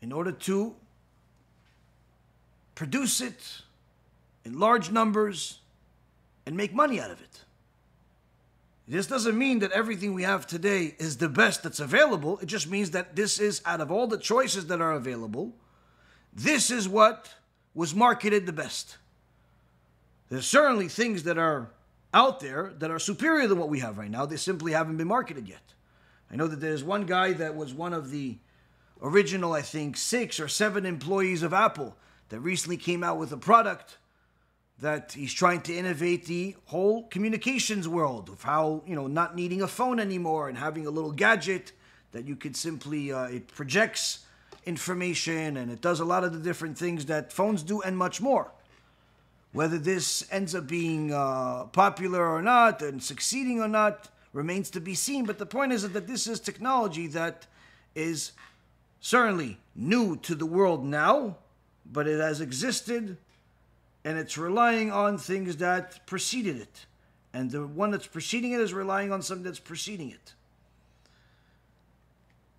in order to produce it in large numbers and make money out of it. This doesn't mean that everything we have today is the best that's available. It just means that this is, out of all the choices that are available, this is what was marketed the best. There's certainly things that are out there that are superior than what we have right now. They simply haven't been marketed yet. I know that there's one guy that was one of the original, I think, 6 or 7 employees of Apple that recently came out with a product that he's trying to innovate the whole communications world of how, not needing a phone anymore and having a little gadget that you could simply, it projects information and it does a lot of the different things that phones do and much more. Whether this ends up being popular or not and succeeding or not remains to be seen. But the point is that this is technology that is certainly new to the world now, but it has existed and it's relying on things that preceded it. And the one that's preceding it is relying on something that's preceding it.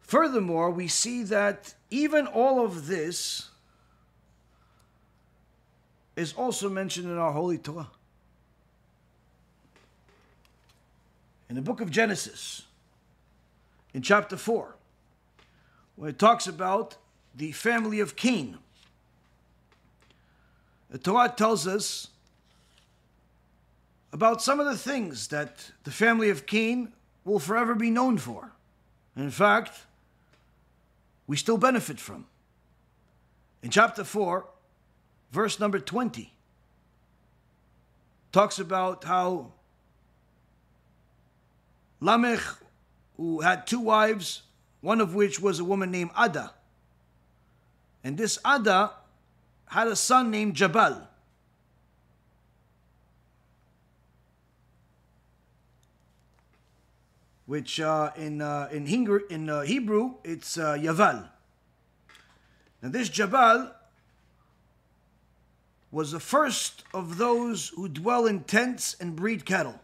Furthermore, we see that even all of this is also mentioned in our Holy Torah. In the book of Genesis, in chapter 4, when it talks about the family of Cain, the Torah tells us about some of the things that the family of Cain will forever be known for. And in fact, we still benefit from. In chapter 4, verse number 20, talks about how Lamech, who had 2 wives, one of which was a woman named Ada. And this Ada had a son named Jabal. Which in Hebrew, it's Yaval. Now this Jabal was the first of those who dwell in tents and breed cattle.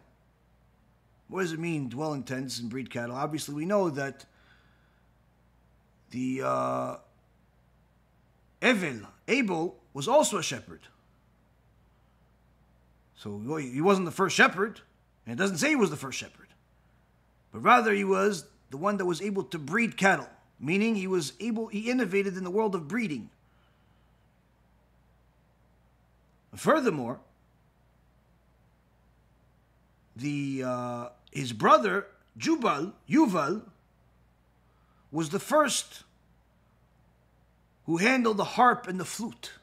What does it mean, dwell in tents and breed cattle? Obviously, we know that the Abel was also a shepherd. So he wasn't the first shepherd, and it doesn't say he was the first shepherd. But rather he was the one that was able to breed cattle, meaning he innovated in the world of breeding. Furthermore, his brother Yuval was the first who handled the harp and the flute.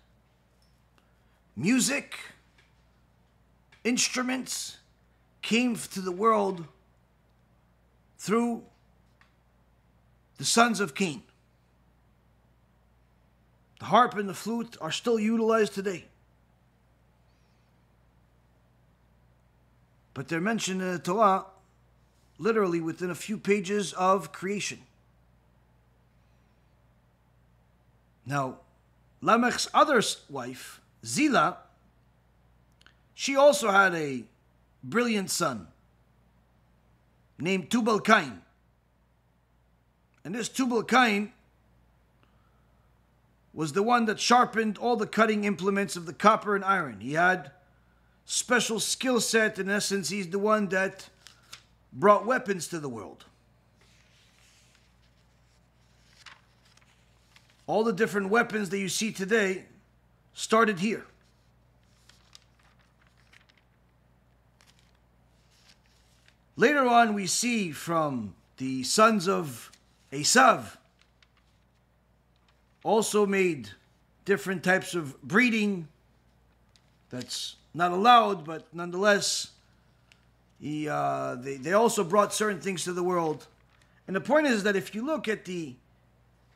Music, instruments came to the world through the sons of Cain. The harp and the flute are still utilized today. But they're mentioned in the Torah literally within a few pages of creation. Now, Lamech's other wife, Zillah, she also had a brilliant son named Tubal-Cain. And this Tubal-Cain was the one that sharpened all the cutting implements of the copper and iron. He had special skill set. In essence, he's the one that brought weapons to the world. All the different weapons that you see today started here. Later on, we see from the sons of Esav also made different types of breeding that's not allowed, but nonetheless, they also brought certain things to the world. And the point is that if you look at the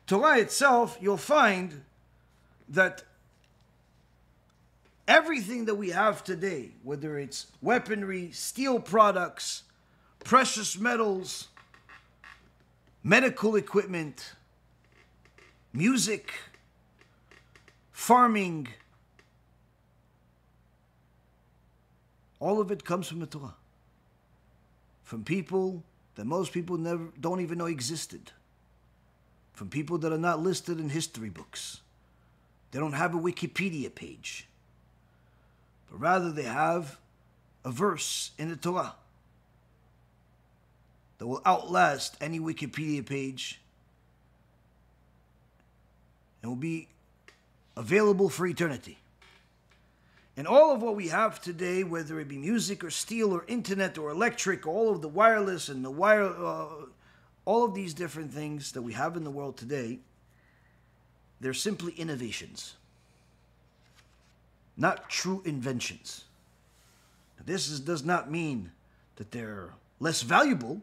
Torah itself, you'll find that everything that we have today, whether it's weaponry, steel products, precious metals, medical equipment, music, farming, all of it comes from the Torah. From people that most people don't even know existed. From people that are not listed in history books. They don't have a Wikipedia page. But rather they have a verse in the Torah that will outlast any Wikipedia page and will be available for eternity. And all of what we have today, whether it be music or steel or internet or electric, all of the wireless and the all of these different things that we have in the world today, they're simply innovations, not true inventions. This does not mean that they're less valuable.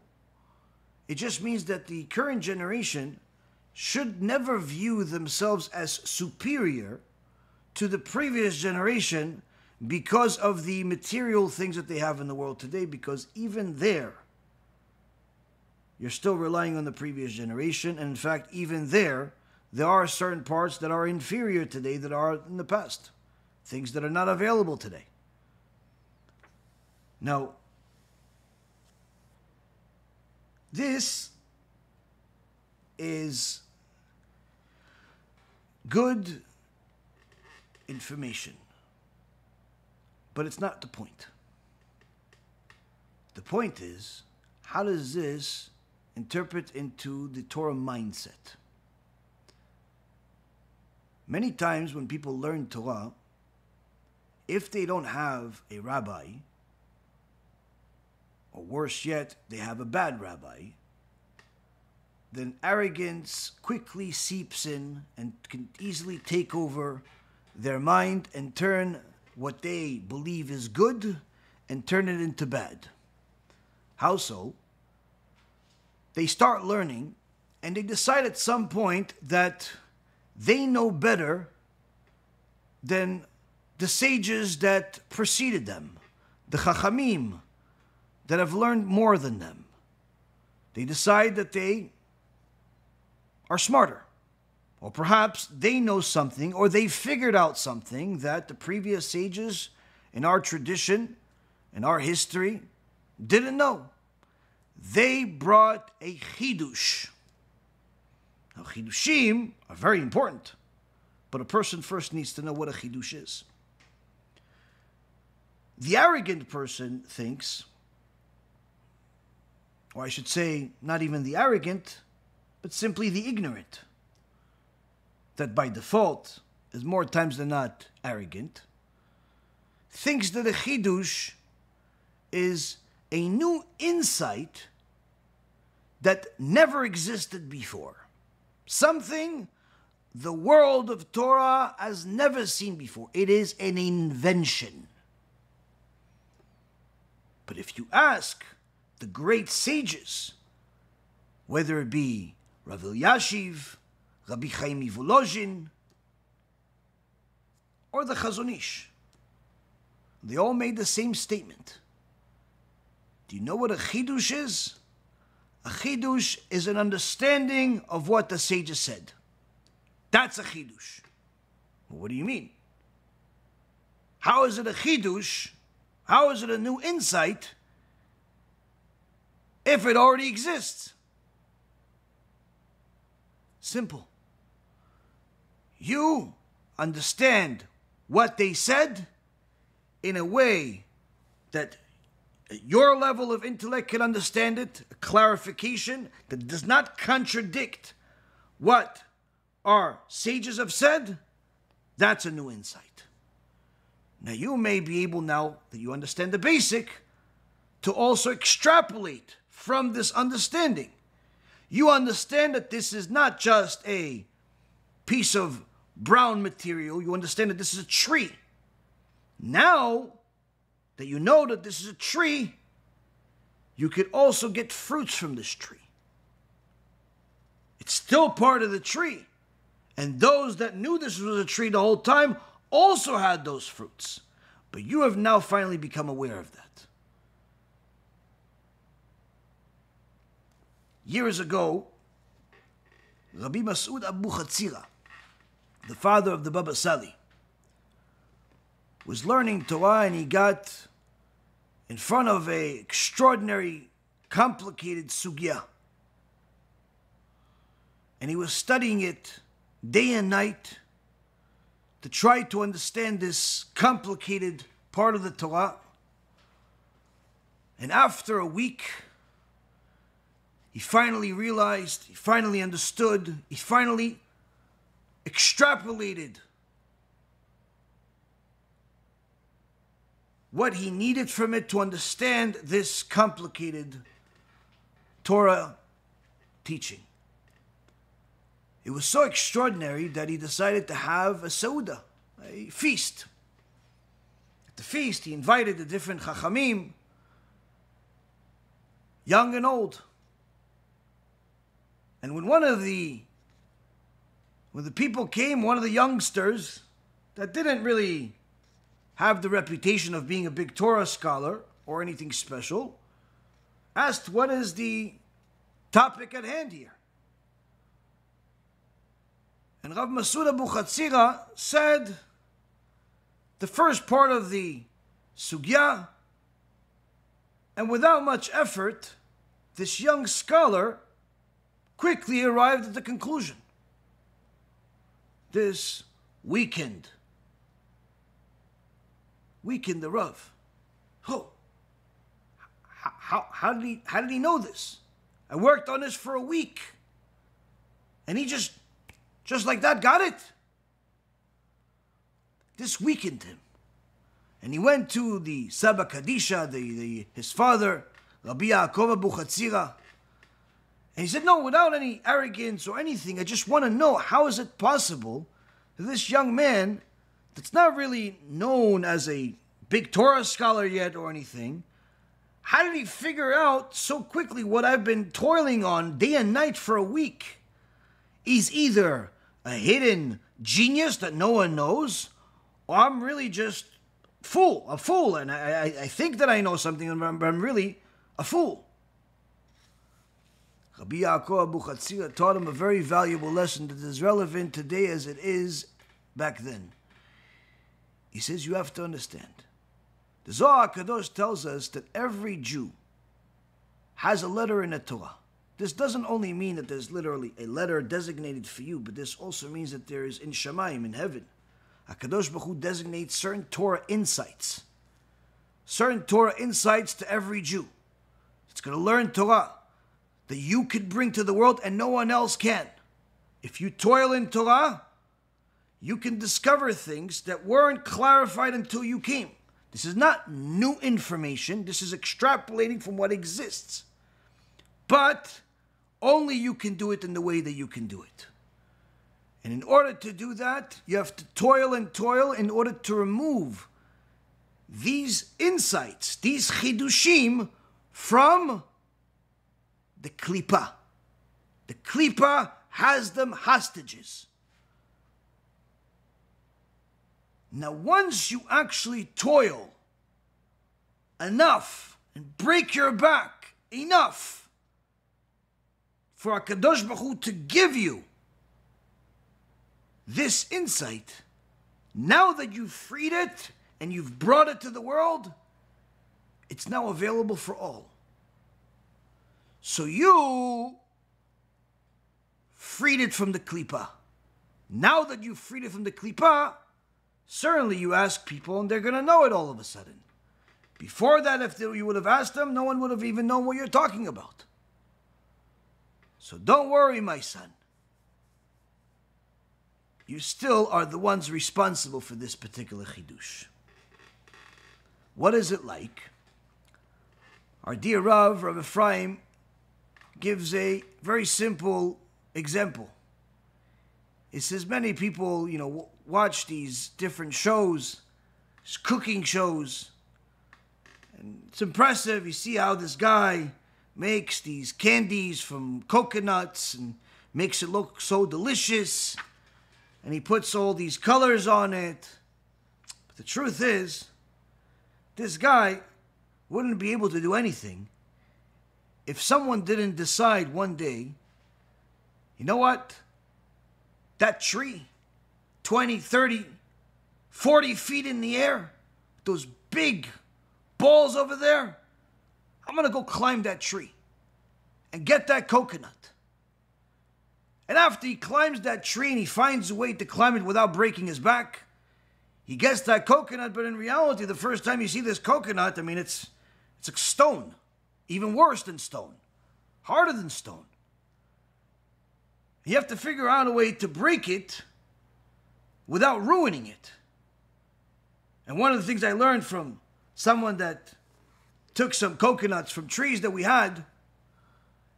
It just means that the current generation should never view themselves as superior to the previous generation because of the material things that they have in the world today, because even there, you're still relying on the previous generation, and in fact, even there are certain parts that are inferior today that are in the past, things that are not available today. Now, this is good information, but it's not the point. The point is, how does this interpret into the Torah mindset? Many times when people learn Torah, if they don't have a rabbi, or worse yet, they have a bad rabbi, then arrogance quickly seeps in and can easily take over their mind and turn what they believe is good and turn it into bad. How so? They start learning and they decide at some point that they know better than the sages that preceded them, the Chachamim that have learned more than them. They decide that they are smarter. Or perhaps they know something, or they figured out something that the previous sages in our tradition, in our history, didn't know. They brought a Chidush. Now, Chidushim are very important, but a person first needs to know what a Chidush is. The arrogant person thinks, or I should say, not even the arrogant, but simply the ignorant, that by default is more times than not arrogant, thinks that a Chidush is a new insight that never existed before. Something the world of Torah has never seen before. It is an invention. But if you ask the great sages, whether it be Rav Elyashiv, Rabbi Chaim Volozhin, or the Chazon Ish, they all made the same statement. Do you know what a Chidush is? A Chidush is an understanding of what the sages said. That's a Chidush. Well, what do you mean? How is it a Chidush? How is it a new insight if it already exists? Simple. you understand what they said in a way that your level of intellect can understand it, a clarification that does not contradict what our sages have said, that's a new insight. Now you may be able, now that you understand the basic, to also extrapolate from this understanding. You understand that this is not just a piece of brown material. You understand that this is a tree. Now that you know that this is a tree, you could also get fruits from this tree. It's still part of the tree. And those that knew this was a tree the whole time also had those fruits. But you have now finally become aware of that. Years ago, Rabbi Masoud Abuhatzeira, the father of the Baba Sali, was learning Torah, and he got in front of an extraordinary, complicated sugya. And he was studying it day and night to try to understand this complicated part of the Torah. And after a week, he finally realized, he finally understood, he finally extrapolated what he needed from it to understand this complicated Torah teaching. It was so extraordinary that he decided to have a seuda, a feast. At the feast, he invited the different chachamim, young and old. And when the people came, one of the youngsters that didn't really have the reputation of being a big Torah scholar or anything special, asked, what is the topic at hand here? And Rav Masoud Abuhatzeira said the first part of the sugya, and without much effort, this young scholar quickly arrived at the conclusion. This weakened the Rav. Oh, how did he know this? I worked on this for a week, and he just like that got it. This weakened him, and he went to the Saba Kadisha, his father, Rabbi Yaakov Abuhatzeira, and he said, no, without any arrogance or anything, I just want to know, how is it possible that this young man that's not really known as a big Torah scholar yet or anything, how did he figure out so quickly what I've been toiling on day and night for a week? He's either a hidden genius that no one knows, or I'm really just a fool, and I think that I know something, but I'm really a fool. Rabbi Yaakov Abuhatzeira taught him a very valuable lesson that is relevant today as it is back then. He says, you have to understand. The Zohar HaKadosh tells us that every Jew has a letter in the Torah. This doesn't only mean that there's literally a letter designated for you, but this also means that there is in Shamayim, in heaven, HaKadosh Baruch Hu designates certain Torah insights. Certain Torah insights to every Jew. It's going to learn Torah that you could bring to the world and no one else can. If you toil in Torah, you can discover things that weren't clarified until you came. This is not new information. This is extrapolating from what exists. But only you can do it in the way that you can do it. And in order to do that, you have to toil and toil in order to remove these insights, these Chidushim, from the klipa. The klipa has them hostages. Now, once you actually toil enough and break your back enough for HaKadosh Baruch Hu to give you this insight, now that you've freed it and you've brought it to the world, it's now available for all. So you freed it from the klipa. Now that you've freed it from the klipa, certainly you ask people and they're going to know it all of a sudden. Before that, if you would have asked them, no one would have even known what you're talking about. So don't worry, my son. You still are the ones responsible for this particular chidush. What is it like? Our dear Rav Ephraim, gives a very simple example. It says many people, watch these different shows, cooking shows, and it's impressive. You see how this guy makes these candies from coconuts and makes it look so delicious, and he puts all these colors on it. But the truth is, this guy wouldn't be able to do anything if someone didn't decide one day, you know what? That tree, 20, 30, 40 feet in the air, those big balls over there, I'm going to go climb that tree and get that coconut. And after he climbs that tree and he finds a way to climb it without breaking his back, he gets that coconut, but in reality, the first time you see this coconut, it's like stone. Even worse than stone. Harder than stone. You have to figure out a way to break it without ruining it. And one of the things I learned from someone that took some coconuts from trees that we had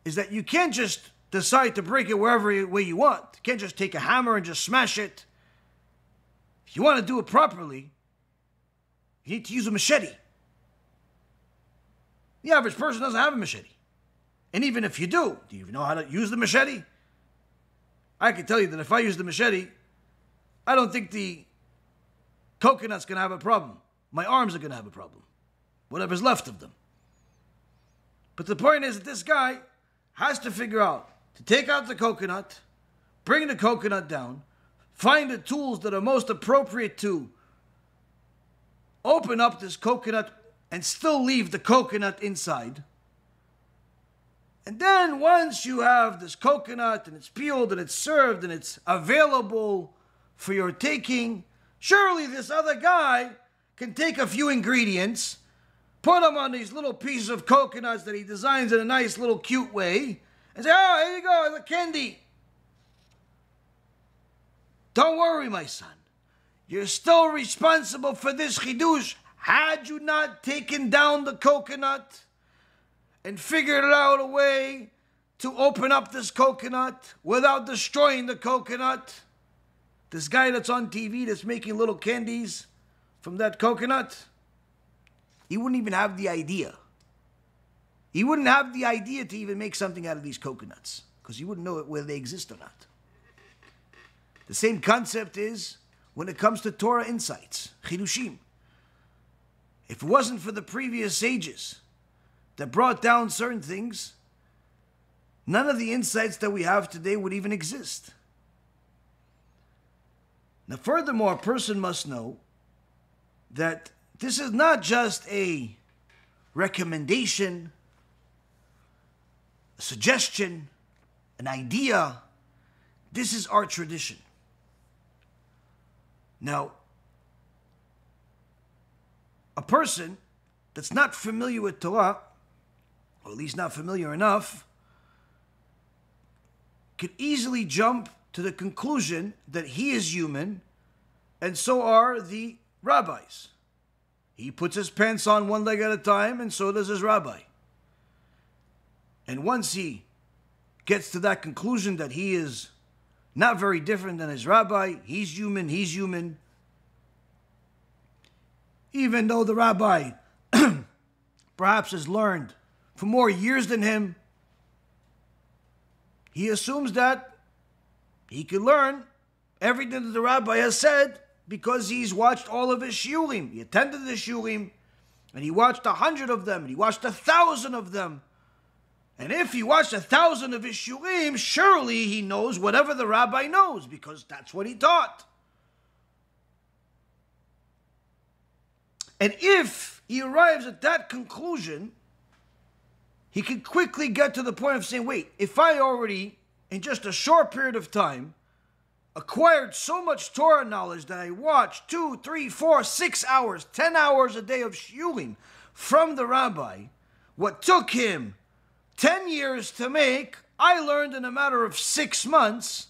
is that you can't just decide to break it wherever way you want. You can't just take a hammer and just smash it. If you want to do it properly, you need to use a machete. The average person doesn't have a machete. And even if you do you even know how to use the machete? I can tell you that if I use the machete, I don't think the coconut's going to have a problem. My arms are going to have a problem. Whatever's left of them. But the point is that this guy has to figure out to take out the coconut, bring the coconut down, find the tools that are most appropriate to open up this coconut and still leave the coconut inside. And then once you have this coconut and it's peeled and it's served and it's available for your taking, surely this other guy can take a few ingredients, put them on these little pieces of coconuts that he designs in a nice little cute way, and say, oh, here you go, the candy. Don't worry, my son. You're still responsible for this chidush. Had you not taken down the coconut and figured out a way to open up this coconut without destroying the coconut, this guy that's on TV that's making little candies from that coconut, he wouldn't even have the idea. He wouldn't have the idea to even make something out of these coconuts because he wouldn't know whether they exist or not. The same concept is when it comes to Torah insights, Chidushim. If it wasn't for the previous sages that brought down certain things, none of the insights that we have today would even exist. Now, furthermore, a person must know that this is not just a recommendation, a suggestion, an idea. This is our tradition. Now, a person that's not familiar with Torah, or at least not familiar enough, could easily jump to the conclusion that he is human, and so are the rabbis. He puts his pants on one leg at a time, and so does his rabbi. And once he gets to that conclusion that he is not very different than his rabbi, he's human, even though the rabbi perhaps has learned for more years than him, he assumes that he can learn everything that the rabbi has said because he's watched all of his shiurim. He attended the shiurim, and he watched 100 of them, and he watched 1,000 of them. And if he watched 1,000 of his shiurim, surely he knows whatever the rabbi knows, because that's what he taught. And if he arrives at that conclusion, he can quickly get to the point of saying, wait, if I already, in just a short period of time, acquired so much Torah knowledge that I watched 2, 3, 4, 6 hours, 10 hours a day of shiurim from the rabbi. What took him 10 years to make, I learned in a matter of 6 months.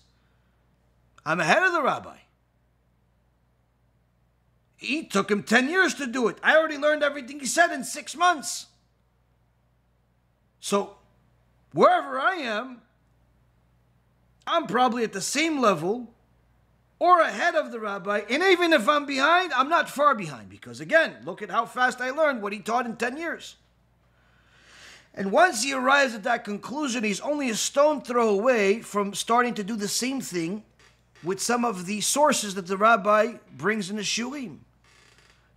I'm ahead of the rabbi. He took him 10 years to do it. I already learned everything he said in 6 months. So, wherever I am, I'm probably at the same level or ahead of the rabbi. And even if I'm behind, I'm not far behind. Because again, look at how fast I learned what he taught in 10 years. And once he arrives at that conclusion, he's only a stone throw away from starting to do the same thing with some of the sources that the rabbi brings in the shurim.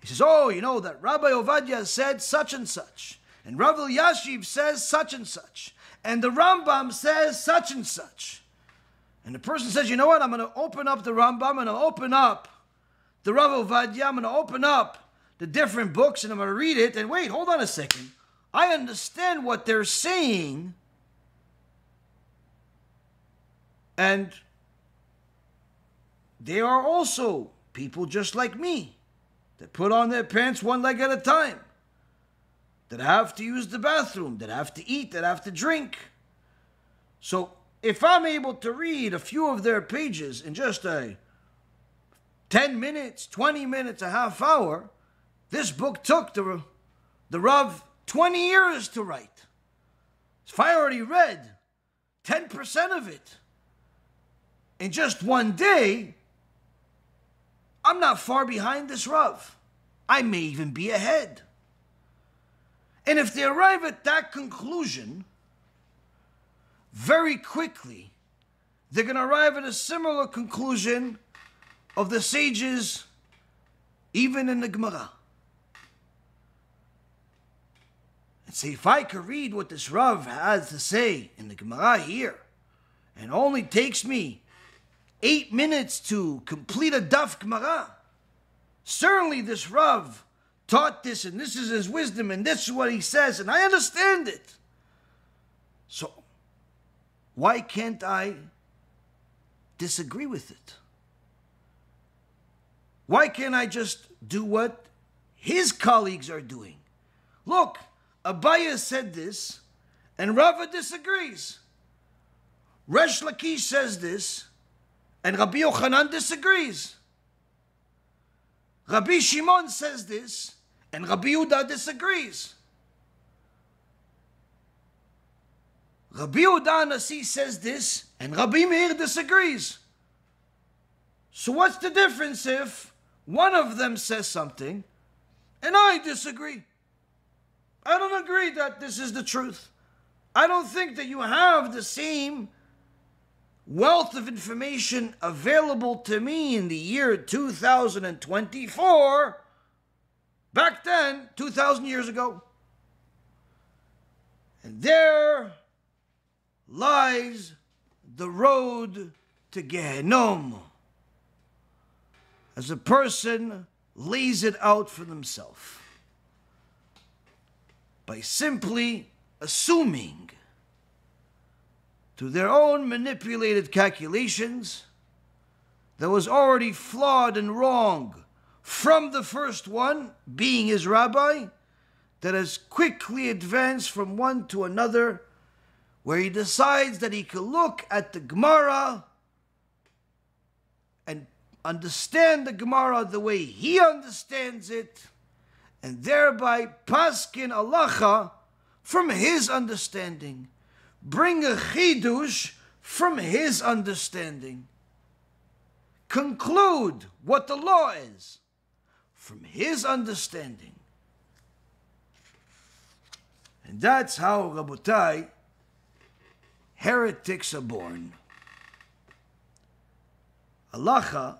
He says, oh, you know that Rabbi Ovadia said such and such. And Rav Elyashiv says such and such. And the Rambam says such and such. And the person says, you know what, I'm going to open up the Rambam, I'm going to open up the Rav Ovadia, I'm going to open up the different books, and I'm going to read it. And wait, hold on a second. I understand what they're saying. And they are also people just like me that put on their pants one leg at a time, that have to use the bathroom, that have to eat, that have to drink. So if I'm able to read a few of their pages in just 10 minutes, 20 minutes, a half hour, this book took the Rav 20 years to write. If I already read 10% of it in just one day, I'm not far behind this Rav. I may even be ahead. And if they arrive at that conclusion, very quickly, they're going to arrive at a similar conclusion of the sages, even in the Gemara. And say, if I could read what this Rav has to say in the Gemara here, and only takes me 8 minutes to complete a daf Gemara, certainly this Rav taught this, and this is his wisdom, and this is what he says, and I understand it. So, why can't I disagree with it? Why can't I just do what his colleagues are doing? Look, Abaya said this, and Rava disagrees. Resh Lakish says this, and Rabbi Yochanan disagrees. Rabbi Shimon says this, and Rabbi Yehuda disagrees. Rabbi Yehuda Nasi says this, and Rabbi Meir disagrees. So what's the difference if one of them says something, and I disagree? I don't agree that this is the truth. I don't think that you have the same wealth of information available to me in the year 2024 back then, 2,000 years ago. And there lies the road to Gehenom as a person lays it out for themselves by simply assuming to their own manipulated calculations that was already flawed and wrong from the first one, being his rabbi, that has quickly advanced from one to another, where he decides that he can look at the Gemara and understand the Gemara the way he understands it, and thereby paskin halacha from his understanding, bring a chidush from his understanding, conclude what the law is from his understanding. And that's how, Rabotai, heretics are born. Halacha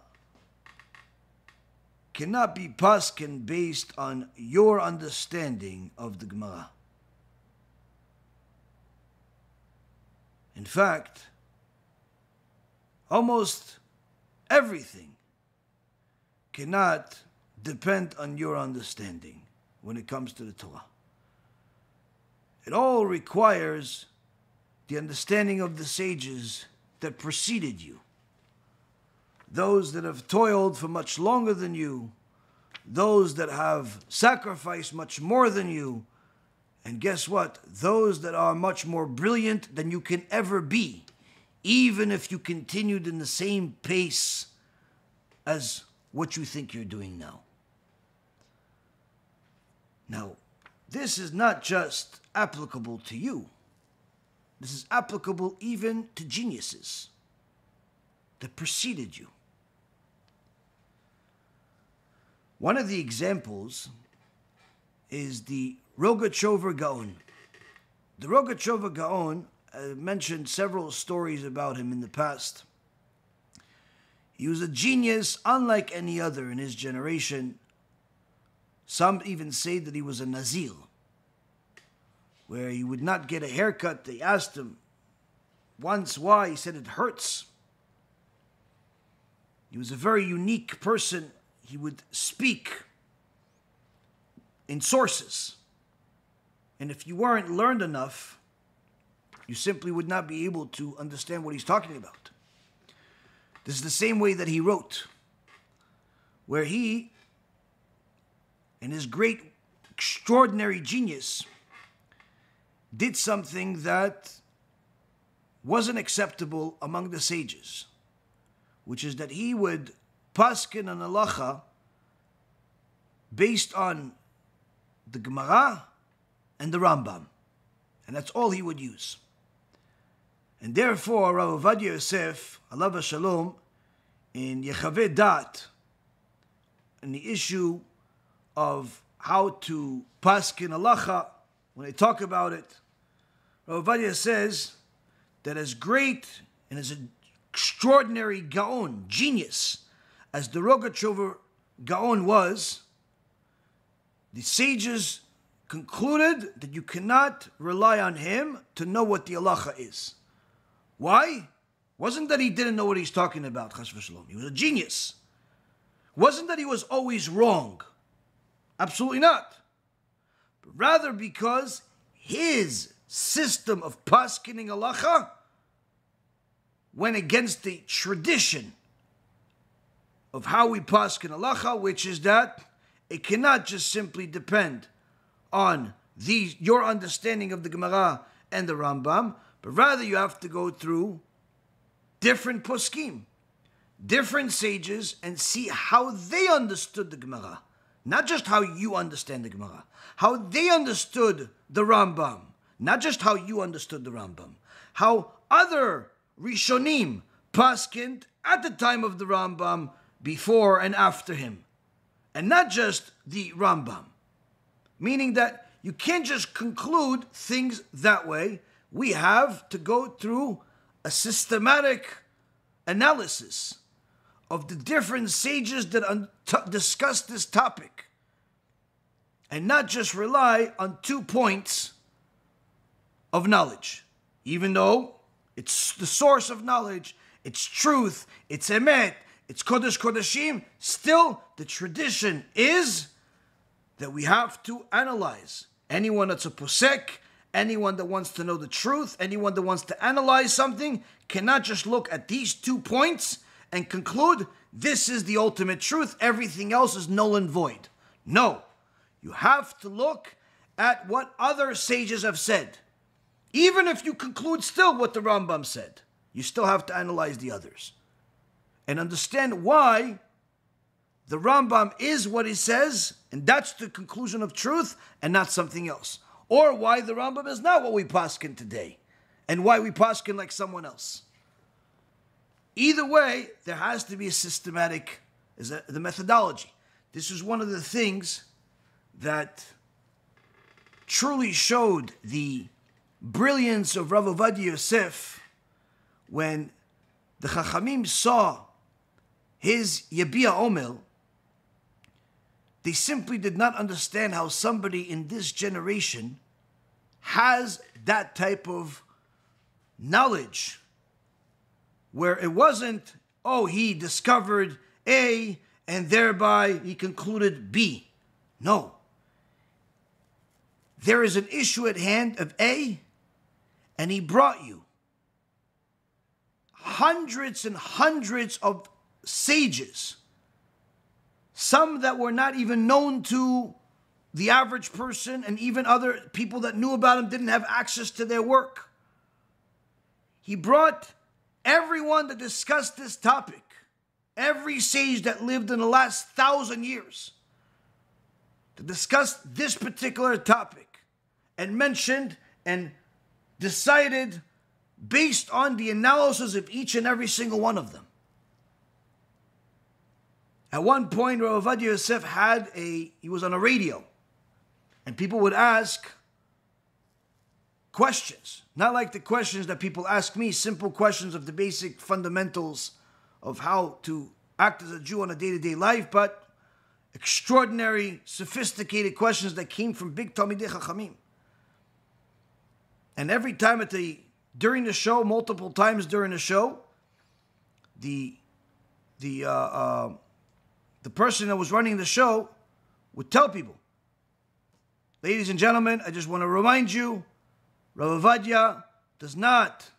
cannot be paskin based on your understanding of the Gemara. In fact, almost everything cannot depend on your understanding when it comes to the Torah. It all requires the understanding of the sages that preceded you. those that have toiled for much longer than you, those that have sacrificed much more than you, and guess what? Those that are much more brilliant than you can ever be, even if you continued in the same pace as what you think you're doing now. Now, this is not just applicable to you. This is applicable even to geniuses that preceded you. One of the examples is the Rogatchover Gaon. The Rogatchover Gaon, I mentioned several stories about him in the past. He was a genius unlike any other in his generation. Some even say that he was a Nazir, where he would not get a haircut. They asked him once why. He said it hurts. He was a very unique person. He would speak in sources. And if you weren't learned enough, you simply would not be able to understand what he's talking about. This is the same way that he wrote, where he, in his great, extraordinary genius, did something that wasn't acceptable among the sages, which is that he would paskin an halacha based on the Gemara and the Rambam. And that's all he would use. And therefore, Rabbi Yosef, alav shalom, in YESHIVA, in the issue of how to paskin halacha, when they talk about it, Ovadia says that as great and as an extraordinary Gaon, genius, as the Rogatchover Gaon was, the sages concluded that you cannot rely on him to know what the halacha is. Why? Wasn't that he didn't know what he's talking about, chas v'shalom. He was a genius. Wasn't that he was always wrong. Absolutely not. But rather because his system of paskining halacha went against the tradition of how we paskin halacha, which is that it cannot just simply depend on your understanding of the Gemara and the Rambam, but rather you have to go through different poskim, different sages, and see how they understood the Gemara. Not just how you understand the Gemara, how they understood the Rambam. Not just how you understood the Rambam. How other Rishonim paskind at the time of the Rambam, before and after him. And not just the Rambam. Meaning that you can't just conclude things that way. We have to go through a systematic analysis of the different sages that discuss this topic. And not just rely on 2 points of knowledge. Even though it's the source of knowledge, it's truth, it's emet, it's kodesh kodeshim, still the tradition is that we have to analyze. Anyone that's a posek, anyone that wants to know the truth, anyone that wants to analyze something, cannot just look at these 2 points and conclude this is the ultimate truth, everything else is null and void. No, you have to look at what other sages have said. Even if you conclude still what the Rambam said, you still have to analyze the others and understand why the Rambam is what he says, and that's the conclusion of truth and not something else. Or why the Rambam is not what we paskin today and why we paskin like someone else. Either way, there has to be a systematic, the methodology. This is one of the things that truly showed the brilliance of Rav Ovadia Yosef when the Chachamim saw his Yabia Omel. They simply did not understand how somebody in this generation has that type of knowledge, where it wasn't, oh, he discovered A and thereby he concluded B. No. There is an issue at hand of A, and he brought you hundreds and hundreds of sages, some that were not even known to the average person, and even other people that knew about him didn't have access to their work. He brought everyone that discussed this topic, every sage that lived in the last 1,000 years, to discuss this particular topic, and mentioned and decided based on the analysis of each and every single one of them. At one point, Ovadia Yosef he was on a radio, and people would ask questions, not like the questions that people ask me, simple questions of the basic fundamentals of how to act as a Jew on a day-to-day life, but extraordinary, sophisticated questions that came from big Talmidei Chachamim. And every time during the show, multiple times during the show, the person that was running the show would tell people, ladies and gentlemen, I just want to remind you, Rav Ovadia does not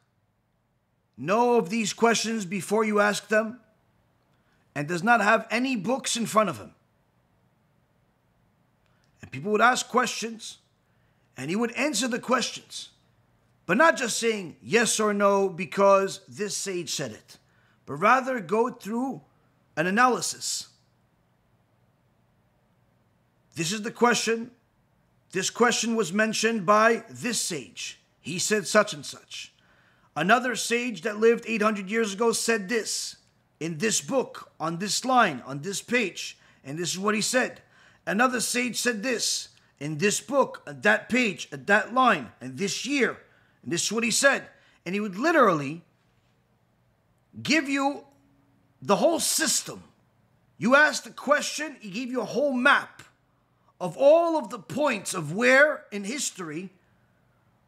know of these questions before you ask them, and does not have any books in front of him. And people would ask questions, and he would answer the questions, but not just saying yes or no because this sage said it, but rather go through an analysis. This is the question. This question was mentioned by this sage. He said such and such. Another sage that lived 800 years ago said this in this book, on this line, on this page, and this is what he said. Another sage said this in this book, at that page, at that line, and this year, and this is what he said. And he would literally give you the whole system. You asked a question, he gave you a whole map of all of the points of where in history,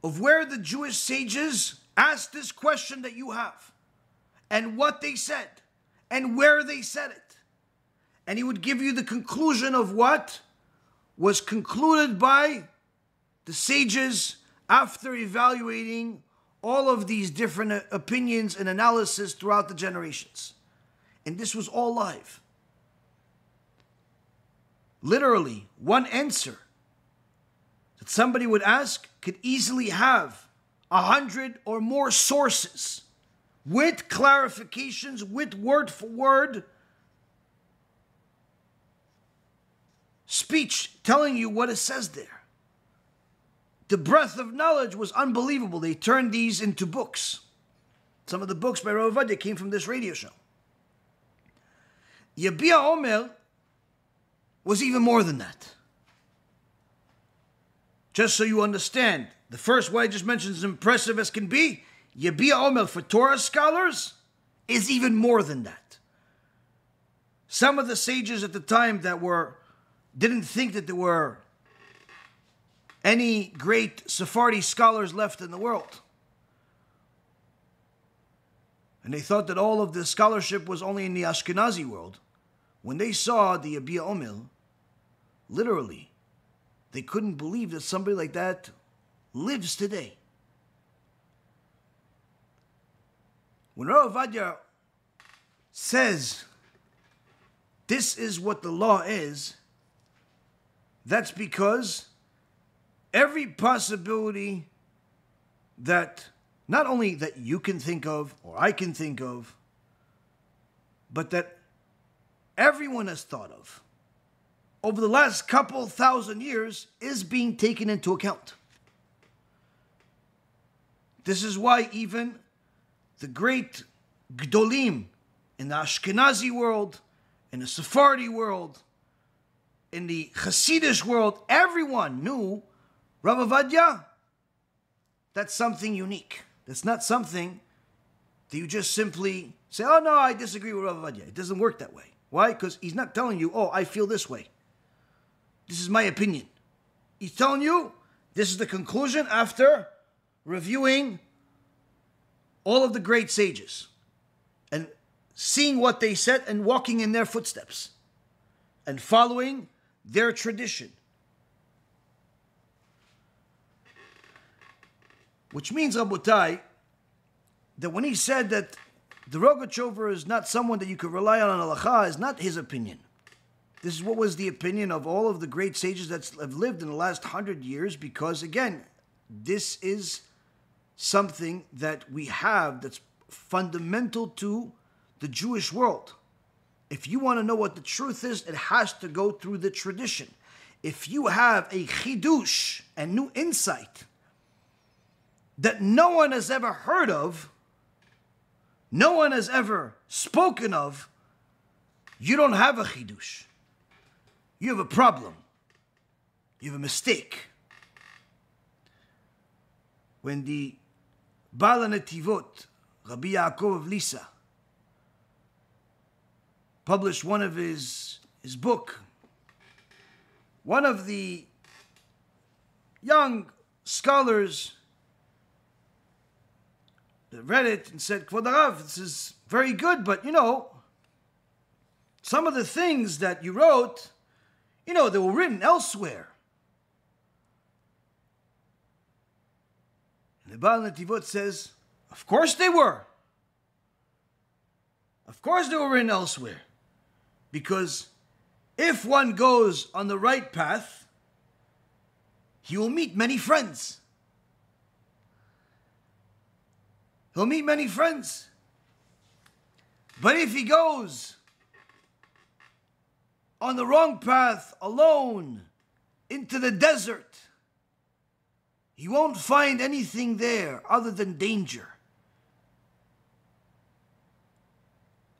of where the Jewish sages asked this question that you have, and what they said, and where they said it. And he would give you the conclusion of what was concluded by the sages after evaluating all of these different opinions and analysis throughout the generations. And this was all live. Literally, one answer that somebody would ask could easily have 100 or more sources with clarifications, with word for word speech telling you what it says there. The breadth of knowledge was unbelievable. They turned these into books. Some of the books by Rav Ovadia came from this radio show. Yabia Omer was even more than that. Just so you understand, the first what I just mentioned is impressive as can be. Yabia Omer for Torah scholars is even more than that. Some of the sages at the time that didn't think that there were any great Sephardi scholars left in the world. And they thought that all of the scholarship was only in the Ashkenazi world. When they saw the Yabia Omer, literally, they couldn't believe that somebody like that lives today. When Rav Ovadia says, this is what the law is, that's because every possibility that not only that you can think of, or I can think of, but that everyone has thought of over the last couple 1,000 years is being taken into account. This is why even the great Gdolim in the Ashkenazi world, in the Sephardi world, in the Hasidish world, everyone knew Rav Ovadia. That's something unique. That's not something that you just simply say, oh no, I disagree with Rav Ovadia. It doesn't work that way. Why? Because he's not telling you, oh, I feel this way. This is my opinion. He's telling you, this is the conclusion after reviewing all of the great sages and seeing what they said and walking in their footsteps and following their tradition. Which means, Rabotai, that when he said that the Rogatchover is not someone that you could rely on halacha, is not his opinion. This is what was the opinion of all of the great sages that have lived in the last 100 years, because again, this is something that we have that's fundamental to the Jewish world. If you want to know what the truth is, it has to go through the tradition. If you have a chidush and new insight that no one has ever heard of, no one has ever spoken of, you don't have a chidush. You have a problem. You have a mistake. When the Baal HaNetivot, Rabbi Yaakov of Lisa, published one of his book, one of the young scholars read it and said, Kvod Harav, this is very good, but some of the things that you wrote, they were written elsewhere. And the Baal HaNetivot says, of course they were. Of course they were written elsewhere. Because if one goes on the right path, he will meet many friends. He'll meet many friends. But if he goes on the wrong path, alone, into the desert, he won't find anything there other than danger,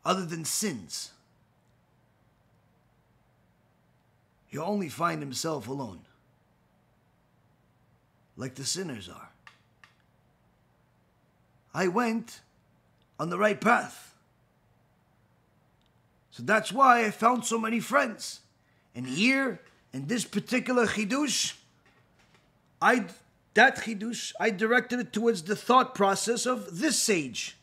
other than sins. He'll only find himself alone, like the sinners are. I went on the right path. So that's why I found so many friends. And here, in this particular chidush, I directed it towards the thought process of this sage.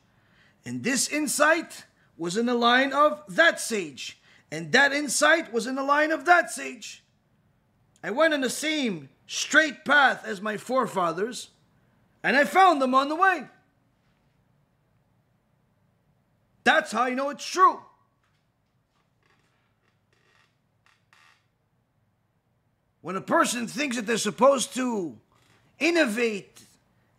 And this insight was in the line of that sage. And that insight was in the line of that sage. I went on the same straight path as my forefathers, and I found them on the way. That's how you know it's true. When a person thinks that they're supposed to innovate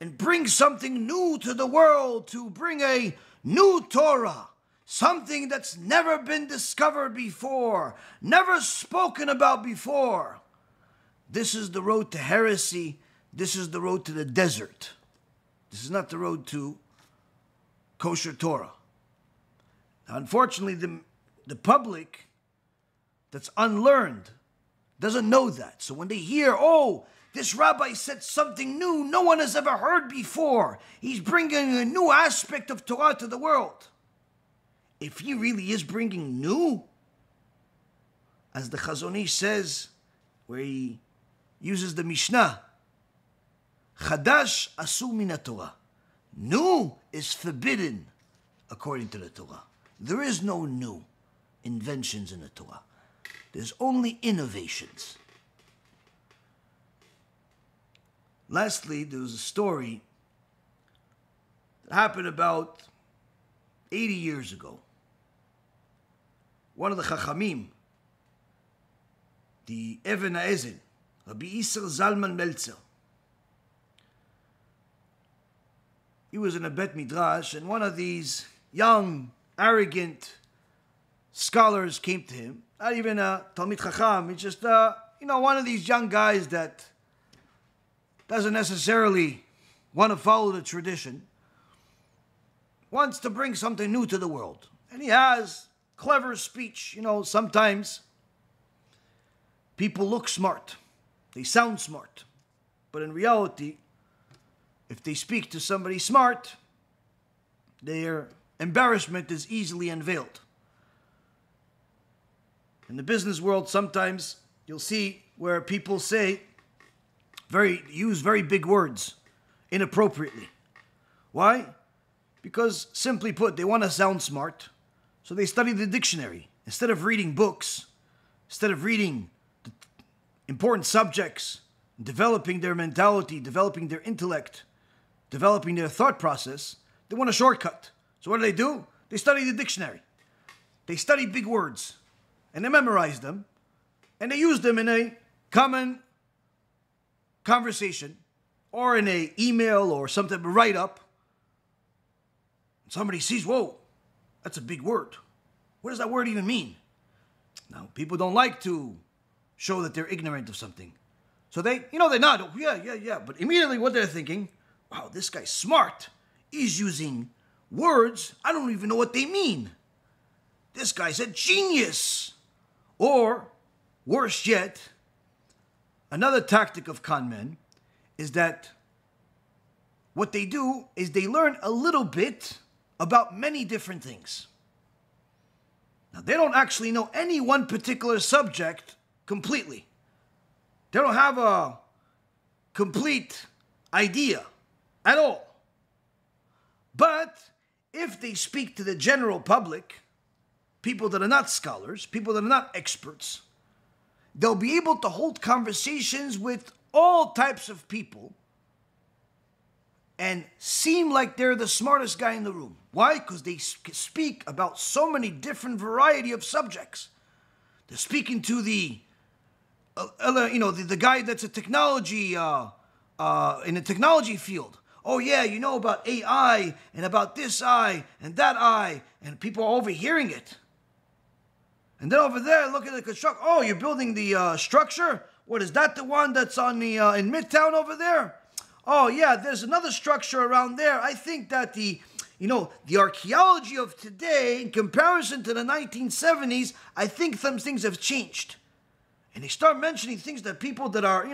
and bring something new to the world, to bring a new Torah, something that's never been discovered before, never spoken about before, this is the road to heresy. This is the road to the desert. This is not the road to kosher Torah. Now, unfortunately, the public that's unlearned doesn't know that. So when they hear, oh, this rabbi said something new no one has ever heard before, he's bringing a new aspect of Torah to the world. If he really is bringing new, as the Chazon Ish says, where he uses the Mishnah, Chadash asur min Torah. New is forbidden according to the Torah. There is no new inventions in the Torah. There's only innovations. Lastly, there was a story that happened about 80 years ago. One of the Chachamim, the Even HaEzel, Rabbi Yisrael Zalman Meltzer, he was in a Bet Midrash, and one of these young, arrogant scholars came to him. Not even a Talmid Chacham, he's just, one of these young guys that doesn't necessarily want to follow the tradition, wants to bring something new to the world. And he has clever speech. Sometimes people look smart. They sound smart. But in reality, if they speak to somebody smart, their embarrassment is easily unveiled. In the business world, sometimes you'll see where people use very big words inappropriately. Why? Because, simply put, they want to sound smart, so they study the dictionary. Instead of reading books, instead of reading the important subjects, developing their mentality, developing their intellect, developing their thought process, they want a shortcut. So what do? They study the dictionary. They study big words. And they memorize them. And they use them in a common conversation or in an email or something to write up. Somebody sees, whoa, that's a big word. What does that word even mean? Now, people don't like to show that they're ignorant of something. So they nod, oh, yeah. But immediately what they're thinking, wow, this guy's smart. He's using words, I don't even know what they mean. This guy's a genius. Or, worse yet, another tactic of con men is that what they do is they learn a little bit about many different things. Now, they don't actually know any one particular subject completely. They don't have a complete idea at all. But if they speak to the general public, people that are not scholars, people that are not experts, they'll be able to hold conversations with all types of people and seem like they're the smartest guy in the room. Why? Because they speak about so many different variety of subjects. They're speaking to the guy that's a technology, in the technology field. Oh yeah, you know about AI and about this eye and that eye, and people are overhearing it. And then over there, look at the construction. Oh, you're building the structure? What, is that the one that's on the in Midtown over there? Oh yeah, there's another structure around there. I think that the archaeology of today, in comparison to the 1970s, I think some things have changed. And they start mentioning things that people that are,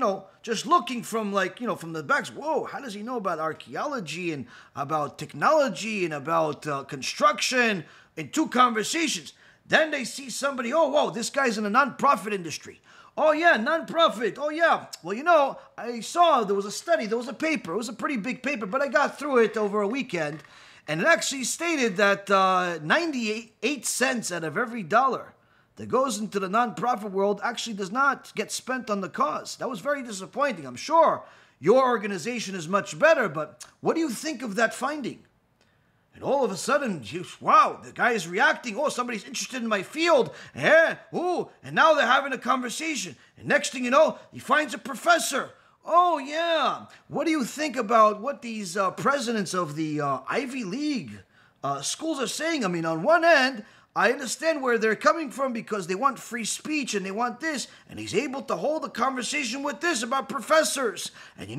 just looking from from the backs, whoa, how does he know about archaeology and about technology and about construction in two conversations? Then they see somebody, oh, whoa, this guy's in the non-profit industry. Oh, yeah, non-profit. Oh, yeah. Well, I saw there was a study, there was a paper. It was a pretty big paper, but I got through it over a weekend. And it actually stated that 98 cents out of every dollar that goes into the non-profit world actually does not get spent on the cause. That was very disappointing. I'm sure your organization is much better, but what do you think of that finding? And all of a sudden, wow, the guy is reacting. Oh, somebody's interested in my field. Ooh, and now they're having a conversation. And next thing you know, he finds a professor. Oh, yeah. What do you think about what these presidents of the Ivy League schools are saying? I mean, on one end, I understand where they're coming from because they want free speech and they want this. And he's able to hold a conversation with this about professors. And in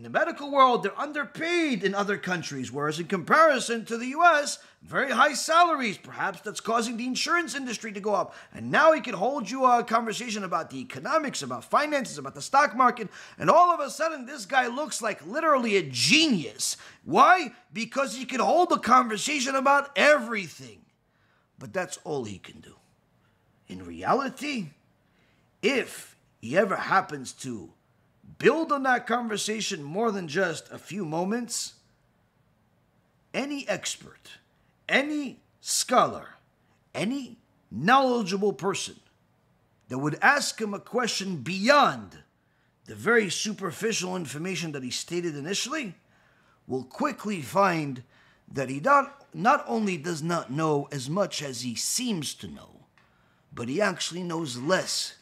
the medical world, they're underpaid in other countries. Whereas in comparison to the U.S., very high salaries. Perhaps that's causing the insurance industry to go up. And now he can hold you a conversation about the economics, about finances, about the stock market. And all of a sudden, this guy looks like literally a genius. Why? Because he can hold a conversation about everything. But that's all he can do. In reality, if he ever happens to build on that conversation more than just a few moments, any expert, any scholar, any knowledgeable person that would ask him a question beyond the very superficial information that he stated initially will quickly find that he not only does not know as much as he seems to know, but he actually knows less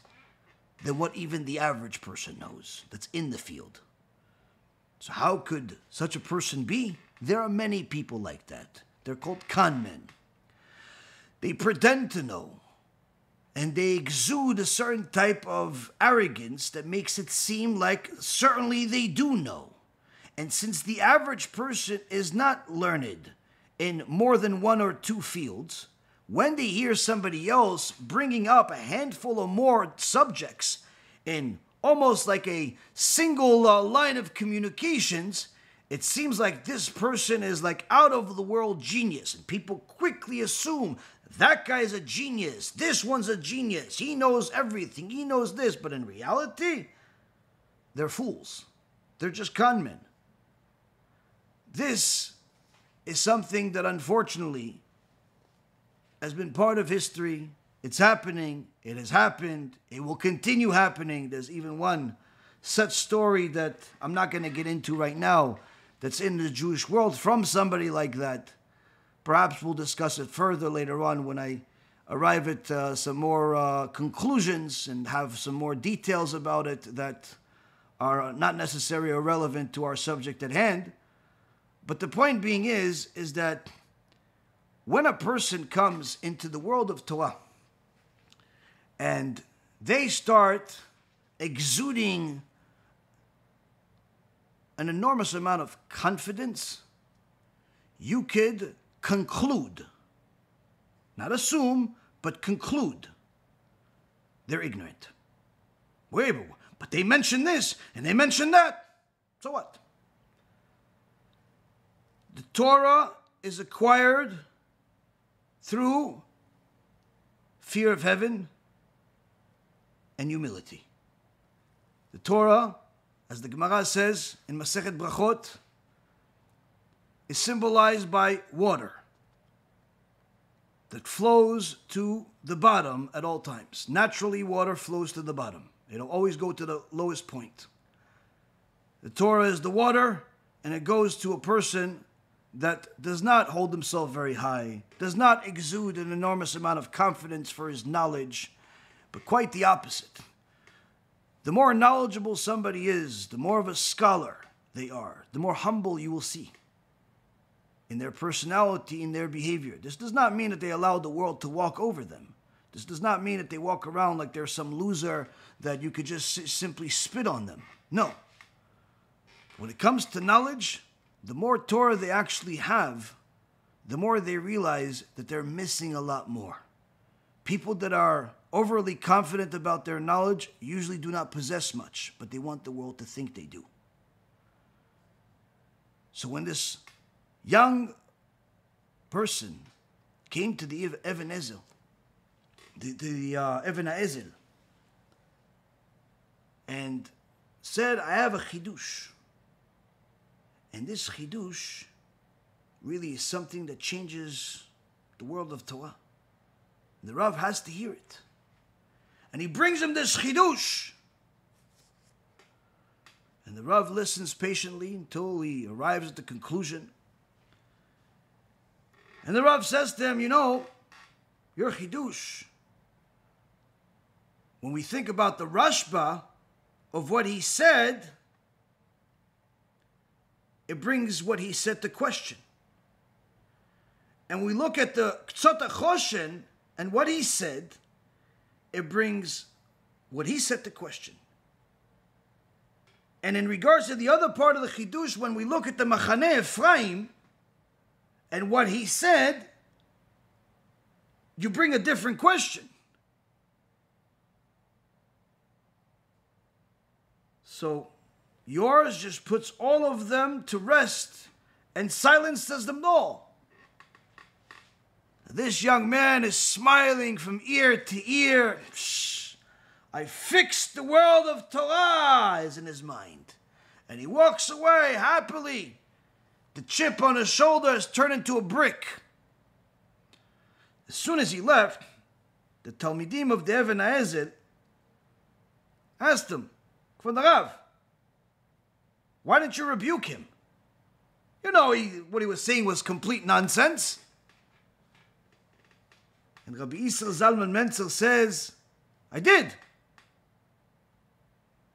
than what even the average person knows that's in the field. So how could such a person be? There are many people like that. They're called con men. They pretend to know, and they exude a certain type of arrogance that makes it seem like certainly they do know. And since the average person is not learned in more than one or two fields, when they hear somebody else bringing up a handful or more subjects in almost like a single line of communications, it seems like this person is like out of the world genius. And people quickly assume that guy's a genius. This one's a genius. He knows everything. He knows this. But in reality, they're fools. They're just con men. This is something that unfortunately has been part of history. It's happening. It has happened. It will continue happening. There's even one such story that I'm not going to get into right now that's in the Jewish world from somebody like that. Perhaps we'll discuss it further later on when I arrive at some more conclusions and have some more details about it that are not necessarily relevant to our subject at hand. But the point being is that when a person comes into the world of Torah and they start exuding an enormous amount of confidence, you could conclude, not assume, but conclude, they're ignorant. Wait, but they mentioned this and they mentioned that. So what? The Torah is acquired through fear of heaven and humility. The Torah, as the Gemara says in Masechet Brachot, is symbolized by water that flows to the bottom at all times. Naturally, water flows to the bottom. It'll always go to the lowest point. The Torah is the water, and it goes to a person that does not hold himself very high, does not exude an enormous amount of confidence for his knowledge, but quite the opposite. The more knowledgeable somebody is, the more of a scholar they are, the more humble you will see in their personality, in their behavior. This does not mean that they allow the world to walk over them. This does not mean that they walk around like they're some loser that you could just simply spit on them. No. When it comes to knowledge, the more Torah they actually have, the more they realize that they're missing a lot more. People that are overly confident about their knowledge usually do not possess much, but they want the world to think they do. So when this young person came to the Even Ezel, Even Ezel, and said, I have a Chidush. And this Chidush really is something that changes the world of Torah. The Rav has to hear it. And he brings him this Chidush. And the Rav listens patiently until he arrives at the conclusion. And the Rav says to him, you know, your Chidush, when we think about the Rashba of what he said, it brings what he said to question. And we look at the Ktsot HaChoshen and what he said, it brings what he said to question. And in regards to the other part of the Chidush, when we look at the Machaneh Ephraim and what he said, you bring a different question. So yours just puts all of them to rest and silences them all. This young man is smiling from ear to ear. Shh, I fixed the world of Torah is in his mind. And he walks away happily. The chip on his shoulder has turned into a brick. As soon as he left, the Talmidim of the Even Ezel asked him, Kvod Rav, why didn't you rebuke him? You know, what he was saying was complete nonsense. And Rabbi Yisrael Zalman Mentzer says, I did.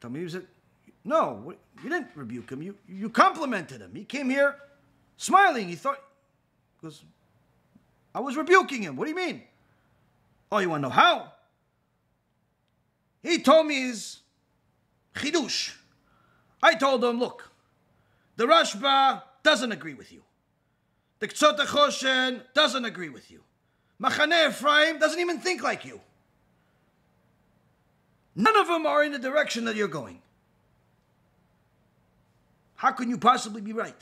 Talmidim said, no, you didn't rebuke him. You complimented him. He came here smiling. He thought, because I was rebuking him. What do you mean? Oh, you want to know how? He told me his Chidush. I told him, look, the Rashba doesn't agree with you. The Ktsot HaChoshen doesn't agree with you. Machaneh Ephraim doesn't even think like you. None of them are in the direction that you're going. How can you possibly be right?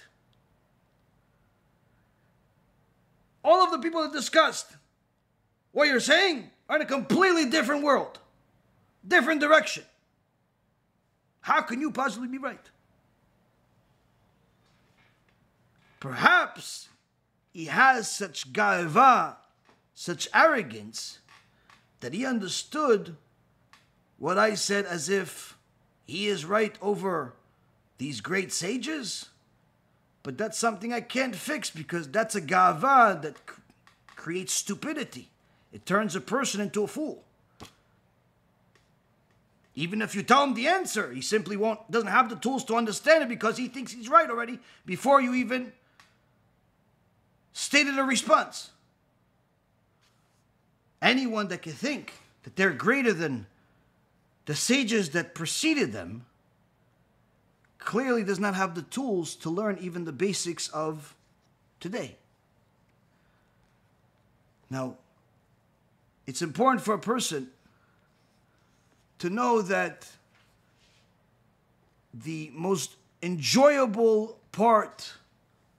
All of the people that discussed what you're saying are in a completely different world, different direction. How can you possibly be right? Perhaps he has such ga'ava, such arrogance, that he understood what I said as if he is right over these great sages. but that's something I can't fix because that's a gava that creates stupidity. It turns a person into a fool. Even if you tell him the answer, he simply doesn't have the tools to understand it because he thinks he's right already before you even stated a response. Anyone that can think that they're greater than the sages that preceded them clearly does not have the tools to learn even the basics of today. Now, it's important for a person to know that the most enjoyable part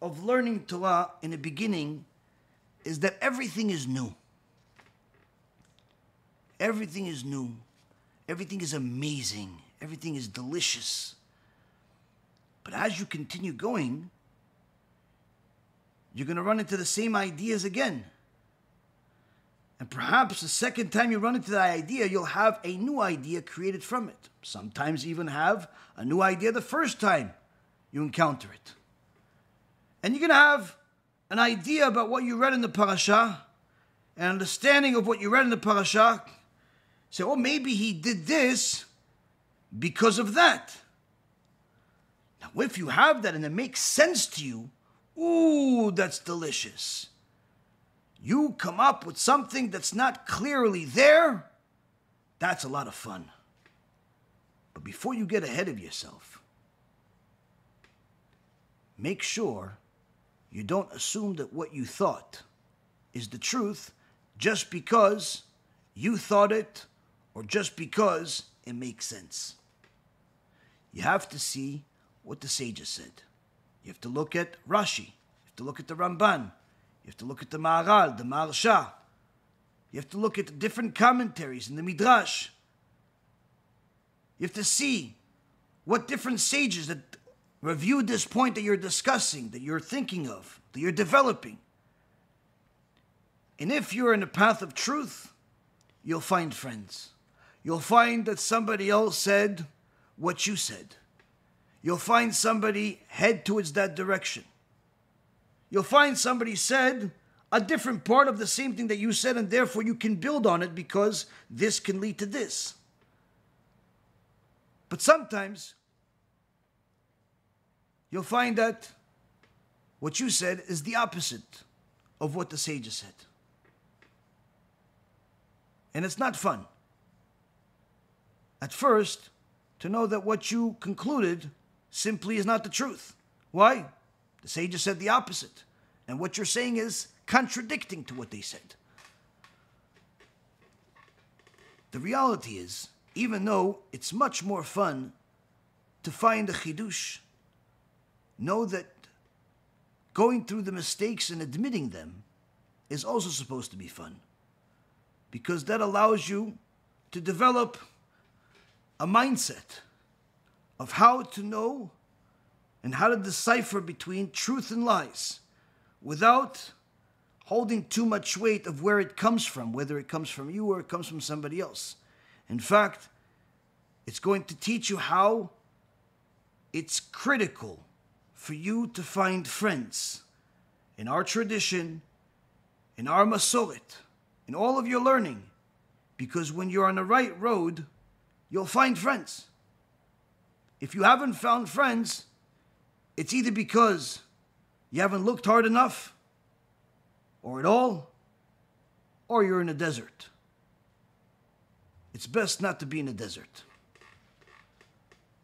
of learning Torah in the beginning is that everything is new. Everything is new. Everything is amazing. Everything is delicious. But as you continue going, you're going to run into the same ideas again. And perhaps the second time you run into that idea, you'll have a new idea created from it. Sometimes even have a new idea the first time you encounter it. And you're going to have an idea about what you read in the parasha, an understanding of what you read in the parasha. Say, oh, maybe he did this because of that. Now, if you have that and it makes sense to you, ooh, that's delicious. You come up with something that's not clearly there, that's a lot of fun. But before you get ahead of yourself, make sure you don't assume that what you thought is the truth just because you thought it or just because it makes sense. You have to see what the sages said. You have to look at Rashi. You have to look at the Ramban. You have to look at the Maharal, the Maharsha. You have to look at the different commentaries in the Midrash. You have to see what different sages that reviewed this point that you're discussing, that you're thinking of, that you're developing. And if you're in the path of truth, you'll find friends. You'll find that somebody else said what you said. You'll find somebody head towards that direction. You'll find somebody said a different part of the same thing that you said, and therefore you can build on it because this can lead to this. But sometimes you'll find that what you said is the opposite of what the sages said. And it's not fun. At first, to know that what you concluded simply is not the truth. Why? The sages said the opposite. And what you're saying is contradicting to what they said. The reality is, even though it's much more fun to find a chidush, know that going through the mistakes and admitting them is also supposed to be fun. Because that allows you to develop a mindset of how to know and how to decipher between truth and lies without holding too much weight of where it comes from, whether it comes from you or it comes from somebody else. In fact, it's going to teach you how it's critical for you to find friends in our tradition, in our masoret, in all of your learning, because when you're on the right road, you'll find friends. If you haven't found friends, it's either because you haven't looked hard enough, or at all, or you're in a desert. It's best not to be in a desert.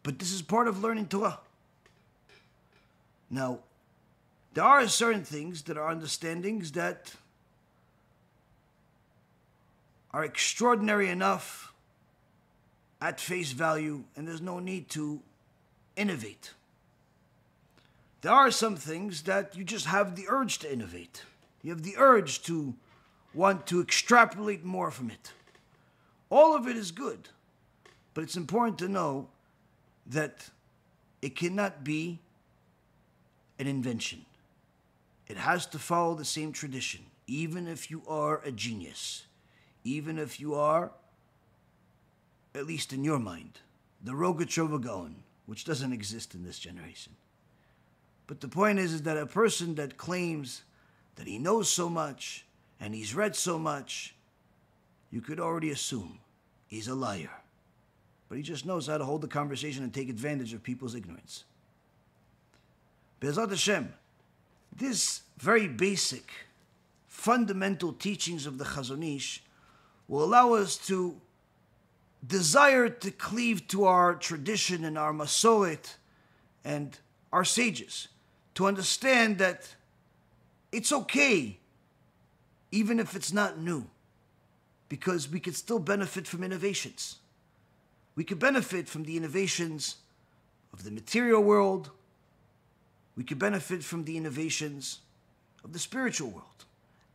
But this is part of learning Torah. Now, there are certain things that are understandings that are extraordinary enough at face value, and there's no need to innovate. There are some things that you just have the urge to innovate. You have the urge to want to extrapolate more from it. All of it is good, but it's important to know that it cannot be an invention. It has to follow the same tradition, even if you are a genius, even if you are, at least in your mind, the Rogatchover Gaon, which doesn't exist in this generation. But the point is that a person that claims that he knows so much and he's read so much, you could already assume he's a liar. But he just knows how to hold the conversation and take advantage of people's ignorance. BeEzrat HaShem, this very basic, fundamental teachings of the Chazon Ish will allow us to desire to cleave to our tradition and our Masoret and our sages, to understand that it's okay, even if it's not new, because we could still benefit from innovations. We could benefit from the innovations of the material world. We could benefit from the innovations of the spiritual world,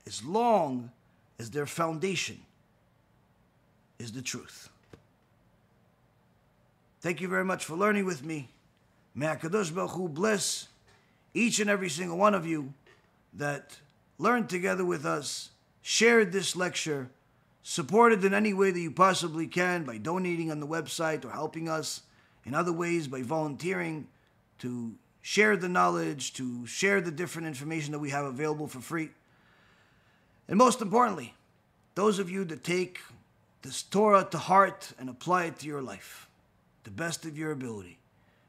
as long as their foundation is the truth. Thank you very much for learning with me. May HaKadosh Baruch Hu bless each and every single one of you that learned together with us, shared this lecture, supported in any way that you possibly can by donating on the website or helping us in other ways by volunteering to share the knowledge, to share the different information that we have available for free. And most importantly, those of you that take this Torah to heart and apply it to your life, the best of your ability,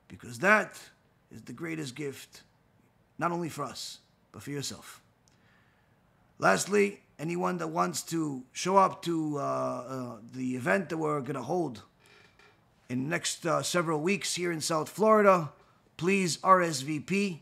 because that is the greatest gift, not only for us, but for yourself. Lastly, anyone that wants to show up to the event that we're going to hold in the next several weeks here in South Florida, please RSVP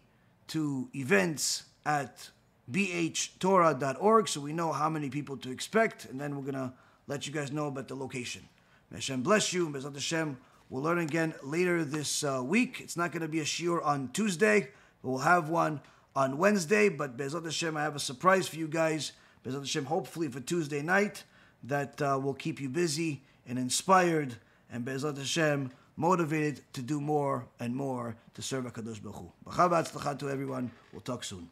to events at bhtorah.org so we know how many people to expect, and then we're going to let you guys know about the location. May Hashem bless you. BeEzrat HaShem, we'll learn again later this week. It's not going to be a shiur on Tuesday, but we'll have one on Wednesday. But BeEzrat HaShem, I have a surprise for you guys. BeEzrat HaShem, hopefully for Tuesday night, that will keep you busy and inspired, and BeEzrat HaShem, motivated to do more and more to serve HaKadosh Baruch Hu. B'cha v'atzlacha to everyone. We'll talk soon.